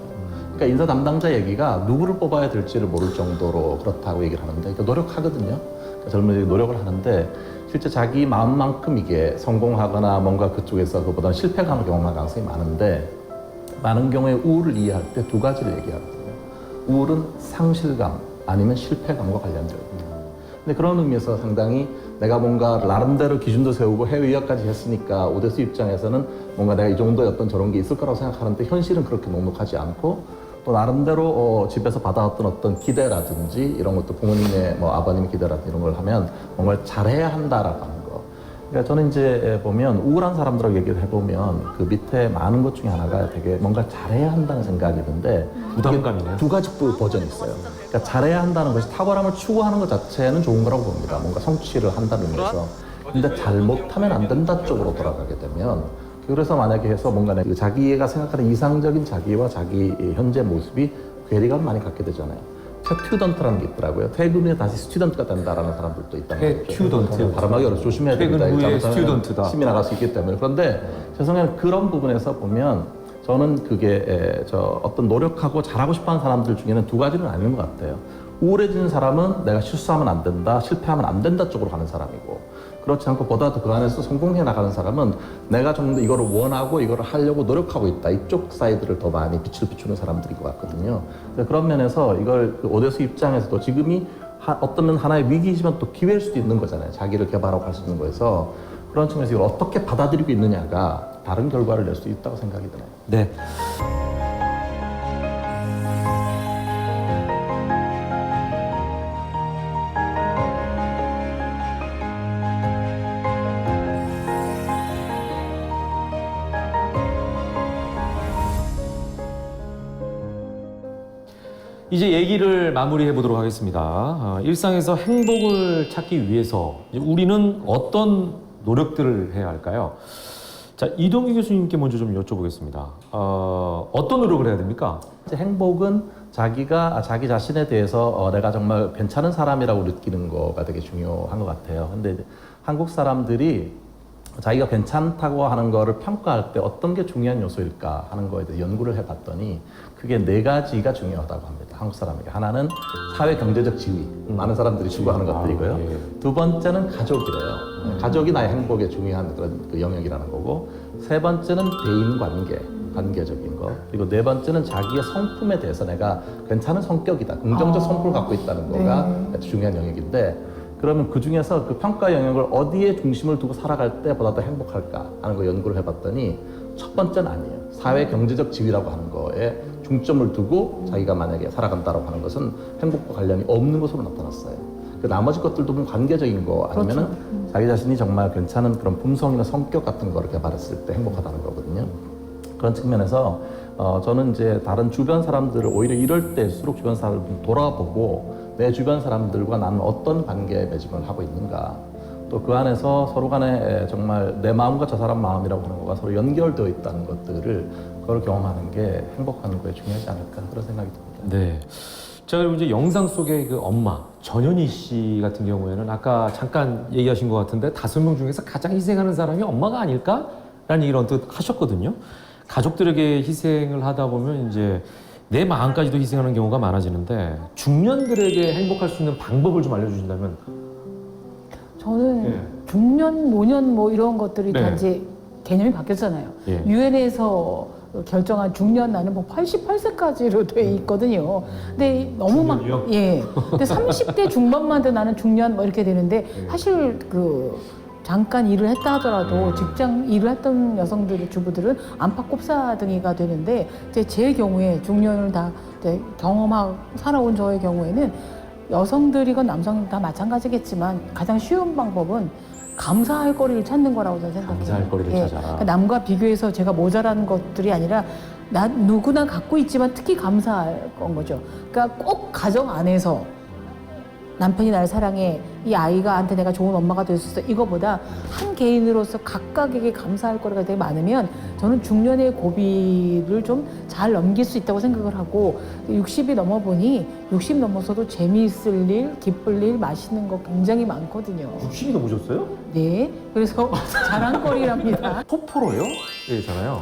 그러니까 인사 담당자 얘기가 누구를 뽑아야 될지를 모를 정도로 그렇다고 얘기를 하는데 그러니까 노력하거든요. 그러니까 젊은이들이 노력을 하는데 실제 자기 마음만큼 이게 성공하거나 뭔가 그쪽에서 그보다는 실패가 하는 경우가 가능성이 많은데 많은 경우에 우울을 이해할 때 두 가지를 얘기하거든요. 우울은 상실감 아니면 실패감과 관련되어 있다. 근데 그런 의미에서 상당히 내가 뭔가 나름대로 기준도 세우고 해외 유학까지 했으니까 오대수 입장에서는 뭔가 내가 이 정도의 어떤 저런 게 있을 거라고 생각하는데 현실은 그렇게 녹록하지 않고 또 나름대로 집에서 받아왔던 어떤 기대라든지 이런 것도 부모님의 뭐 아버님의 기대라든지 이런 걸 하면 뭔가를 잘해야 한다라고 하는 거. 그러니까 저는 이제 보면 우울한 사람들하고 얘기를 해보면 그 밑에 많은 것 중에 하나가 되게 뭔가 잘해야 한다는 생각이 드는데 부담감이네요. 두 가지 버전이 있어요. 그러니까 잘해야 한다는 것이 탁월함을 추구하는 것 자체는 좋은 거라고 봅니다. 뭔가 성취를 한다는 의미에서. 근데 잘못하면 안 된다 쪽으로 돌아가게 되면 그래서 만약에 해서 뭔가 자기가 생각하는 이상적인 자기와 자기 현재 모습이 괴리감을 많이 갖게 되잖아요. 퇴튜던트라는 게 있더라고요. 퇴근 후에 다시 스튜던트가 된다라는 사람들도 있다는 거죠. 퇴튜던트. 발음하기 어려서 조심해야 됩니다. 퇴근 후에 잘못하면 스튜던트다. 심이 나갈 수 있기 때문에. 그런데 제 생각에는 그런 부분에서 보면 저는 그게 어떤 노력하고 잘하고 싶어하는 사람들 중에는 두 가지는 아닌 것 같아요. 우울해지는 사람은 내가 실수하면 안 된다, 실패하면 안 된다 쪽으로 가는 사람이고 그렇지 않고 보다 더 그 안에서 성공해 나가는 사람은 내가 좀 더 이거를 원하고 이거를 하려고 노력하고 있다. 이쪽 사이드를 더 많이 빛을 비추는 사람들인 것 같거든요. 그런 면에서 이걸 그 오대수 입장에서도 지금이 어떤 면 하나의 위기이지만 또 기회일 수도 있는 거잖아요. 자기를 개발하고 갈 수 있는 거에서 그런 측면에서 이걸 어떻게 받아들이고 있느냐가 다른 결과를 낼 수 있다고 생각이 드네요. 네. 이제 얘기를 마무리해 보도록 하겠습니다. 일상에서 행복을 찾기 위해서 우리는 어떤 노력들을 해야 할까요? 자, 이동규 교수님께 먼저 좀 여쭤보겠습니다. 어떤 노력을 해야 됩니까? 행복은 자기가 자기 자신에 대해서 내가 정말 괜찮은 사람이라고 느끼는 거가 되게 중요한 것 같아요. 근데 한국 사람들이 자기가 괜찮다고 하는 거를 평가할 때 어떤 게 중요한 요소일까 하는 거에 대해 연구를 해봤더니 그게 4가지가 중요하다고 합니다. 한국 사람에게. 하나는 사회 경제적 지위. 많은 사람들이 추구하는 것들이고요. 두 번째는 가족이래요. 가족이 나의 행복에 중요한 그런 그 영역이라는 거고, 세 번째는 대인 관계. 관계적인 거. 그리고 네 번째는 자기의 성품에 대해서 내가 괜찮은 성격이다. 긍정적 성품을 갖고 있다는 거가 중요한 영역인데, 그러면 그 중에서 그 평가 영역을 어디에 중심을 두고 살아갈 때보다 더 행복할까 하는 거 연구를 해봤더니 첫 번째는 아니에요. 사회 경제적 지위라고 하는 거에 중점을 두고 자기가 만약에 살아간다고 하는 것은 행복과 관련이 없는 것으로 나타났어요. 그 나머지 것들도 보면 관계적인 거 아니면은 자기 자신이 정말 괜찮은 그런 품성이나 성격 같은 거를 개발했을 때 행복하다는 거거든요. 그런 측면에서 저는 이제 다른 주변 사람들을 오히려 이럴 때일수록 주변 사람을 돌아보고 내 주변 사람들과 나는 어떤 관계 맺음을 하고 있는가, 또 그 안에서 서로 간에 정말 내 마음과 저 사람 마음이라고 하는 거가 서로 연결되어 있다는 것들을 그걸 경험하는 게 행복한 거에 중요하지 않을까 그런 생각이 듭니다. 네. 자, 그리고 이제 영상 속의 그 엄마 전현희 씨 같은 경우에는 아까 잠깐 얘기하신 것 같은데 5명 중에서 가장 희생하는 사람이 엄마가 아닐까라는 얘기를 언뜻 하셨거든요. 가족들에게 희생을 하다 보면 이제 내 마음까지도 희생하는 경우가 많아지는데, 중년들에게 행복할 수 있는 방법을 좀 알려주신다면. 저는 중년, 노년 뭐 이런 것들이 다 네. 이제 개념이 바뀌었잖아요. 예. 유엔에서 결정한 중년 나는 뭐 88세까지로 돼 있거든요. 근데 너무 막 중년이요? 예. 근데 30대 중반만 돼 나는 중년 뭐 이렇게 되는데 사실 그 잠깐 일을 했다 하더라도 직장 일을 했던 여성들, 주부들은 안팎곱사등이가 되는데 이제 제 경우에 중년을 다 이제 경험하고 살아온 저의 경우에는 여성들이건 남성이건 다 마찬가지겠지만 가장 쉬운 방법은 감사할 거리를 찾는 거라고 저는 생각해요. 감사할 거리를 찾아라. 그러니까 남과 비교해서 제가 모자란 것들이 아니라 누구나 갖고 있지만 특히 감사할 건 거죠. 그러니까 꼭 가정 안에서 남편이 날 사랑해, 이 아이가한테 내가 좋은 엄마가 될 수 있어, 이거보다 한 개인으로서 각각에게 감사할 거리가 되게 많으면 저는 중년의 고비를 좀 잘 넘길 수 있다고 생각을 하고, 60이 넘어보니 60 넘어서도 재미있을 일, 기쁠 일, 맛있는 거 굉장히 많거든요. 60이 넘으셨어요? 네, 그래서 자랑거리랍니다. 소포로요? 예잖아요.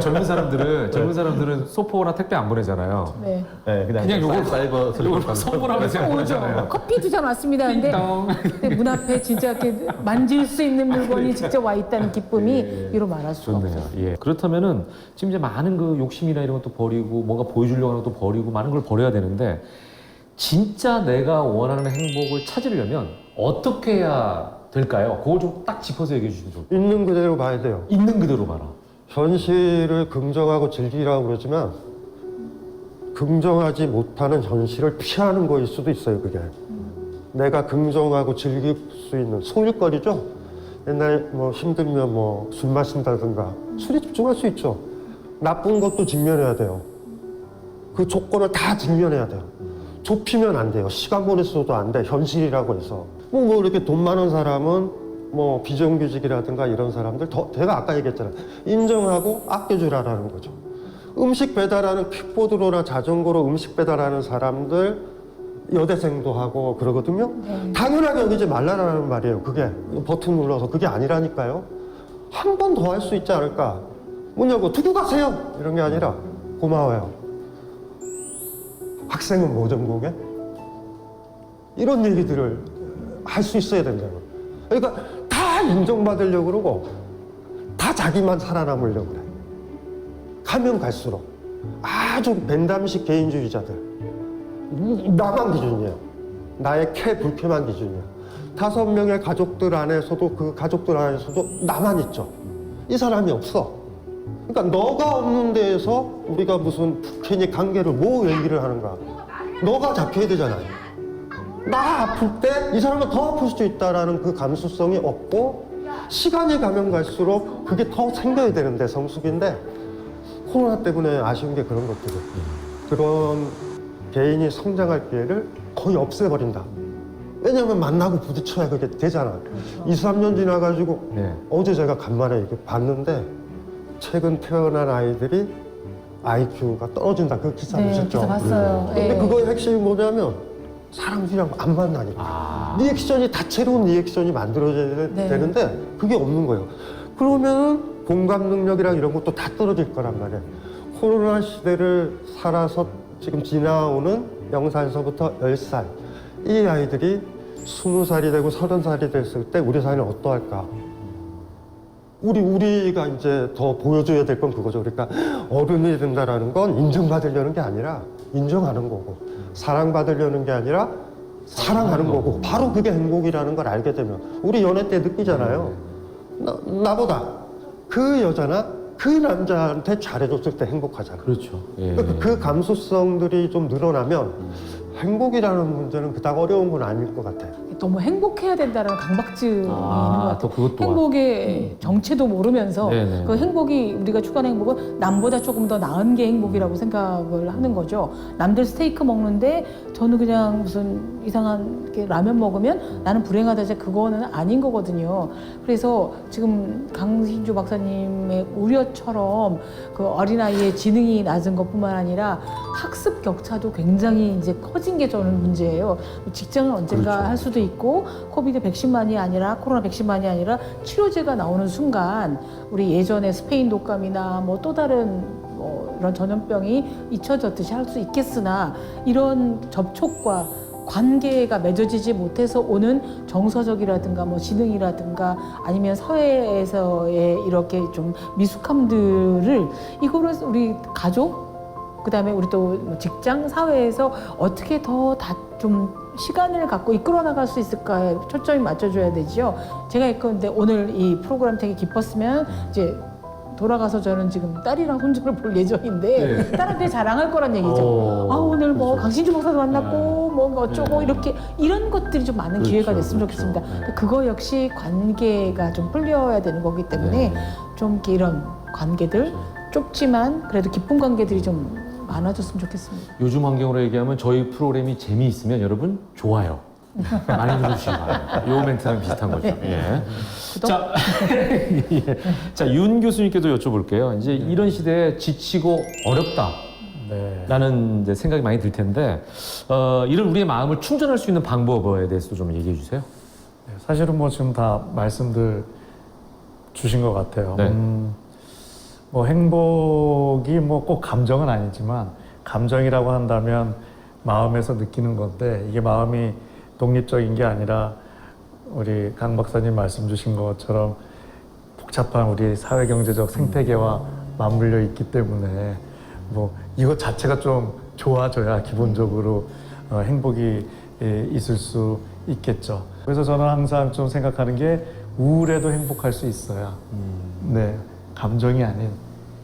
젊은 사람들은 소포나 택배 안 보내잖아요. 네. 네, 그냥 요걸 선물하면서 오죠. 보내잖아요. 커피 2잔 왔습니다. 근데 문 앞에 진짜 이렇게 만질 수 있는 물건이 직접 와 있다는 기쁨이 이로 말할 수가 좋네요. 없어요. 예. 그렇다면은 지금 이제 많은 그 욕심이나 이런 것도 버리고 뭔가 보여주려고 하는 것도 버리고 많은 걸 버려야 되는데, 진짜 내가 원하는 행복을 찾으려면 어떻게 해야 될까요? 그걸 좀 딱 짚어서 얘기해 주시면 좋을 것 같아요. 있는 그대로 봐야 돼요. 있는 그대로 봐라. 현실을 긍정하고 즐기라고 그러지만 긍정하지 못하는 현실을 피하는 거일 수도 있어요, 그게. 내가 긍정하고 즐길 수 있는 소일거리죠. 옛날 뭐 힘들면 뭐 술 마신다든가 술에 집중할 수 있죠. 나쁜 것도 직면해야 돼요. 그 조건을 다 직면해야 돼요. 좁히면 안 돼요. 시간 보냈어도 안 돼. 현실이라고 해서. 뭐 이렇게 돈 많은 사람은 뭐 비정규직이라든가 이런 사람들 제가 아까 얘기했잖아요. 인정하고 아껴주라는 거죠. 음식 배달하는 킥보드로나 자전거로 음식 배달하는 사람들 여대생도 하고 그러거든요. 당연하게 여기지 말라라는 말이에요. 그게 버튼 눌러서 그게 아니라니까요. 한 번 더 할 수 있지 않을까. 문 열고 두고 가세요 이런 게 아니라 고마워요. 학생은 뭐 전공해? 이런 얘기들을 할 수 있어야 된다고. 그러니까 다 인정받으려고 그러고 다 자기만 살아남으려고 그래. 가면 갈수록 아주 벤담식 개인주의자들, 나만 기준이에요. 나의 불쾌만 기준이에요. 5명의 가족들 안에서도 그 가족들 안에서도 나만 있죠. 이 사람이 없어. 그러니까 너가 없는 데에서 우리가 무슨 북한이 관계를 뭐 얘기를 하는가. 너가 잡혀야 되잖아요. 나 아플 때 이 사람은 더 아플 수 있다라는 그 감수성이 없고, 시간이 가면 갈수록 그게 더 생겨야 되는데 성숙인데 코로나 때문에 아쉬운 게 그런 것들이에요. 그런 개인이 성장할 기회를 거의 없애버린다. 왜냐하면 만나고 부딪혀야 그게 되잖아. 2, 3년 지나가지고 어제 제가 간만에 이렇게 봤는데 최근 태어난 아이들이 IQ가 떨어진다. 그 기사 보셨죠? 기사 봤어요. 근데 그거의 핵심이 뭐냐면 사람들이랑 안 만나니까. 리액션이 다채로운 리액션이 만들어져야 되는데 그게 없는 거예요. 그러면 공감 능력이랑 이런 것도 다 떨어질 거란 말이에요. 코로나 시대를 살아서 지금 지나오는 0살서부터 10살 이 아이들이 20살이 되고 30살이 됐을 때 우리 사회는 어떠할까? 우리가 이제 더 보여줘야 될 건 그거죠. 그러니까 어른이 된다라는 건 인정받으려는 게 아니라 인정하는 거고, 사랑받으려는 게 아니라 사랑하는 거고, 바로 그게 행복이라는 걸 알게 되면 우리 연애 때 느끼잖아요. 나보다 그 여자나 그 남자한테 잘해줬을 때 행복하잖아. 그렇죠. 그러니까 그 감수성들이 좀 늘어나면 행복이라는 문제는 그닥 어려운 건 아닐 것 같아요. 너무 행복해야 된다는 강박증이 있는 것 같아요. 또 그것 또한. 행복의 정체도 모르면서 네네. 그 행복이 우리가 추구하는 행복은 남보다 조금 더 나은 게 행복이라고 생각을 하는 거죠. 남들 스테이크 먹는데 저는 그냥 무슨 이상한 게 라면 먹으면 나는 불행하다. 이제 그거는 아닌 거거든요. 그래서 지금 강신주 박사님의 우려처럼 그 어린아이의 지능이 낮은 것뿐만 아니라 학습 격차도 굉장히 이제 커진 게 저는 문제예요. 직장을 언젠가 할 수도 있고 코비드 백신만이 아니라 코로나 백신만이 아니라 치료제가 나오는 순간 우리 예전에 스페인 독감이나 뭐 또 다른 뭐 이런 전염병이 잊혀졌듯이 할 수 있겠으나 이런 접촉과 관계가 맺어지지 못해서 오는 정서적이라든가 뭐 지능이라든가 아니면 사회에서의 이렇게 좀 미숙함들을 이거를 우리 가족 그다음에 우리 또 직장 사회에서 어떻게 더 다 좀 시간을 갖고 이끌어 나갈 수 있을까에 초점이 맞춰줘야 되죠. 제가 예컨대 오늘 이 프로그램 되게 기뻤으면 이제 돌아가서 저는 지금 딸이랑 손주를 볼 예정인데 딸한테 자랑할 거란 얘기죠. 아 오늘 뭐 강신주 목사도 만났고 뭐 어쩌고 이렇게 이런 것들이 좀 많은 기회가 됐으면 좋겠습니다. 그거 역시 관계가 좀 풀려야 되는 거기 때문에 좀 이렇게 이런 관계들 좁지만 그래도 깊은 관계들이 좀 많아졌으면 좋겠습니다. 요즘 환경으로 얘기하면 저희 프로그램이 재미있으면 여러분 좋아요. 많이 들어주시기 바랍니다. 요 멘트랑 비슷한 거죠. 예. 자, 예. 자, 윤 교수님께도 여쭤볼게요. 이제 이런 시대에 지치고 어렵다라는 이제 생각이 많이 들 텐데, 이런 우리의 마음을 충전할 수 있는 방법에 대해서도 좀 얘기해 주세요. 사실은 뭐 지금 다 말씀들 주신 것 같아요. 뭐 행복이 뭐 꼭 감정은 아니지만 감정이라고 한다면 마음에서 느끼는 건데 이게 마음이 독립적인 게 아니라 우리 강 박사님 말씀 주신 것처럼 복잡한 우리 사회경제적 생태계와 맞물려 있기 때문에 뭐 이것 자체가 좀 좋아져야 기본적으로 행복이 있을 수 있겠죠. 그래서 저는 항상 좀 생각하는 게 우울해도 행복할 수 있어야 감정이 아닌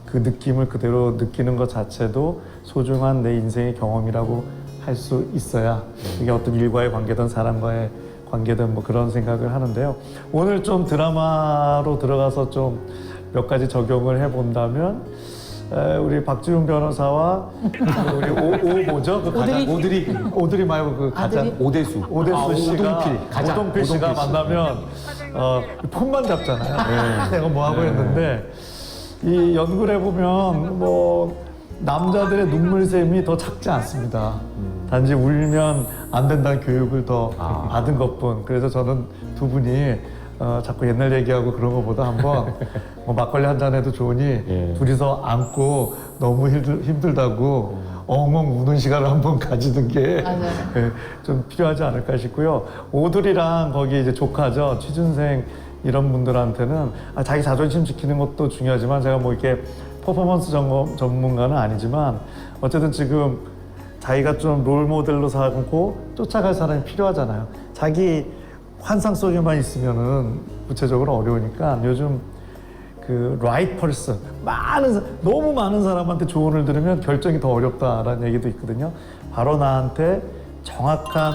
그 느낌을 그대로 느끼는 것 자체도 소중한 내 인생의 경험이라고 할 수 있어야 이게 어떤 일과의 관계든 사람과의 관계든 뭐 그런 생각을 하는데요. 오늘 좀 드라마로 들어가서 좀 몇 가지 적용을 해본다면 우리 박지훈 변호사와 우리 뭐죠? 그 가장 오드리 말고 그 가장 오대수 씨가 오동필 씨가 만나면 폰만 잡잖아요. 내가 뭐 하고 했는데 이 연구를 해보면 뭐 남자들의 눈물샘이 더 작지 않습니다. 단지 울면 안 된다는 교육을 더 받은 것뿐. 그래서 저는 두 분이 자꾸 옛날 얘기하고 그런 것보다 한번 뭐 막걸리 한잔 해도 좋으니 둘이서 안고 너무 힘들다고 엉엉 우는 시간을 한번 가지는 게 좀 필요하지 않을까 싶고요. 오드리랑 거기 이제 조카죠. 취준생 이런 분들한테는 자기 자존심 지키는 것도 중요하지만 제가 뭐 이렇게 퍼포먼스 전문가는 아니지만 어쨌든 지금 자기가 좀 롤모델로 삼고 쫓아갈 사람이 필요하잖아요. 자기 환상 속에만 있으면은 구체적으로 어려우니까 요즘 그 right person 너무 많은 사람한테 조언을 들으면 결정이 더 어렵다라는 얘기도 있거든요. 바로 나한테 정확한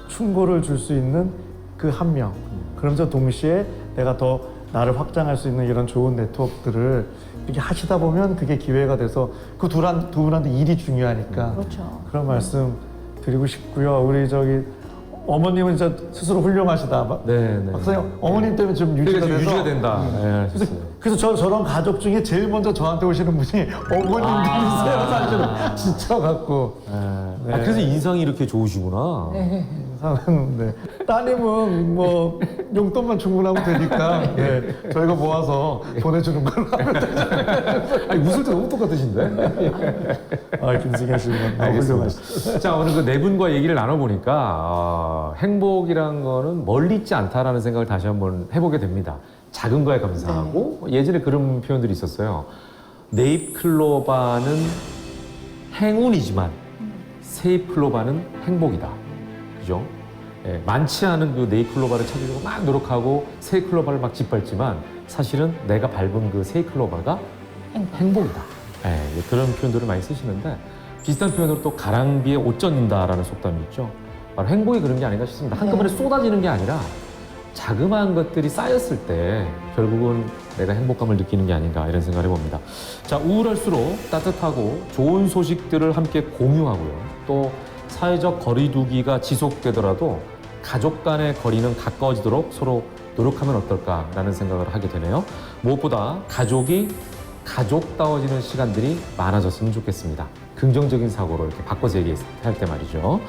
충고를 줄 수 있는 그 한 명. 그러면서 동시에 내가 더 나를 확장할 수 있는 이런 좋은 네트워크들을 이렇게 하시다 보면 그게 기회가 돼서 그 두 분한테 일이 중요하니까 그렇죠. 그런 말씀 드리고 싶고요. 우리 저기 어머님은 진짜 스스로 훌륭하시다. 네. 박사님 어머님 때문에 좀 유지가 그러니까 돼서 유지가 된다. 네, 그래서 저런 가족 중에 제일 먼저 저한테 오시는 분이 어머님들이세요. 사실은 지쳐갖고. 네. 그래서 인상이 이렇게 좋으시구나. 인상은 네. 따님은 뭐 용돈만 충분하면 되니까 네. 저희가 모아서 보내주는 걸로 하면 되잖아요. 아니, 웃을 때 너무 똑같으신데? 김승현 씨는 너무 훌륭하시죠. 자, 오늘 그 네 분과 얘기를 나눠보니까 행복이란 거는 멀리 있지 않다라는 생각을 다시 한번 해보게 됩니다. 작은 거에 감사하고 예전에 그런 표현들이 있었어요. 네잎클로바는 행운이지만 세잎클로바는 행복이다. 그죠? 예, 많지 않은 그 네잎클로바를 찾으려고 막 노력하고 세잎클로바를 막 짓밟지만 사실은 내가 밟은 그 세잎클로바가 행복이다. 예, 그런 표현들을 많이 쓰시는데 비슷한 표현으로 또 가랑비에 옷 젖는다라는 속담이 있죠. 바로 행복이 그런 게 아닌가 싶습니다. 한꺼번에 쏟아지는 게 아니라 자그마한 것들이 쌓였을 때 결국은 내가 행복감을 느끼는 게 아닌가 이런 생각을 해봅니다. 자, 우울할수록 따뜻하고 좋은 소식들을 함께 공유하고요. 또 사회적 거리두기가 지속되더라도 가족 간의 거리는 가까워지도록 서로 노력하면 어떨까라는 생각을 하게 되네요. 무엇보다 가족이 가족다워지는 시간들이 많아졌으면 좋겠습니다. 긍정적인 사고로 이렇게 바꿔서 얘기할 때 말이죠.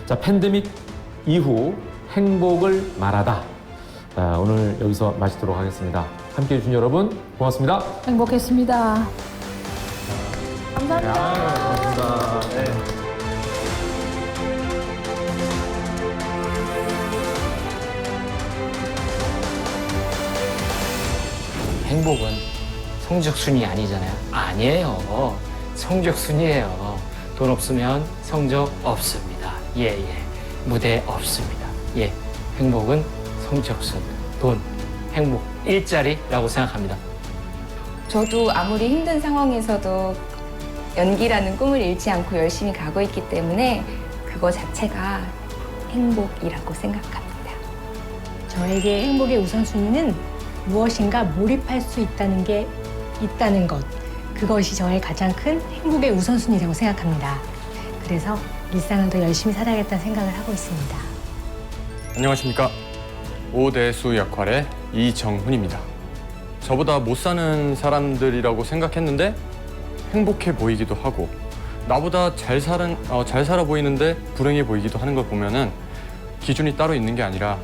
자, 팬데믹 이후 행복을 말하다. 오늘 여기서 마치도록 하겠습니다. 함께해 주신 여러분 고맙습니다. 행복했습니다. 감사합니다. 고맙습니다. 네. 행복은 성적순이 아니잖아요. 아니에요. 성적순이에요. 돈 없으면 성적 없습니다. 예. 무대 없습니다. 예. 행복은 성적순, 돈, 행복, 일자리라고 생각합니다. 저도 아무리 힘든 상황에서도 연기라는 꿈을 잃지 않고 열심히 가고 있기 때문에 그거 자체가 행복이라고 생각합니다. 저에게 행복의 우선순위는 무엇인가 몰입할 수 있다는 게 있다는 것. 그것이 저의 가장 큰 행복의 우선순위라고 생각합니다. 그래서 일상을 더 열심히 살아야겠다는 생각을 하고 있습니다. 안녕하십니까. 오대수 역할의 이정훈입니다. 저보다 못 사는 사람들이라고 생각했는데 행복해 보이기도 하고 나보다 잘 살아 보이는데 불행해 보이기도 하는 걸 보면은 기준이 따로 있는 게 아니라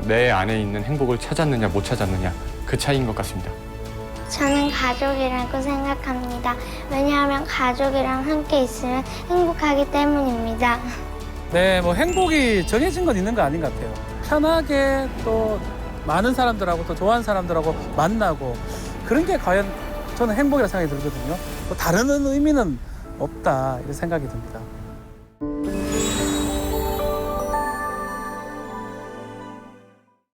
내 안에 있는 행복을 찾았느냐 못 찾았느냐 그 차이인 것 같습니다. 저는 가족이라고 생각합니다. 왜냐하면 가족이랑 함께 있으면 행복하기 때문입니다. 네, 뭐 행복이 정해진 건 있는 거 아닌 것 같아요. 편하게 또 많은 사람들하고 또 좋아하는 사람들하고 만나고 그런 게 과연 저는 행복이라고 생각이 들거든요. 또 다른 의미는 없다 이런 생각이 듭니다.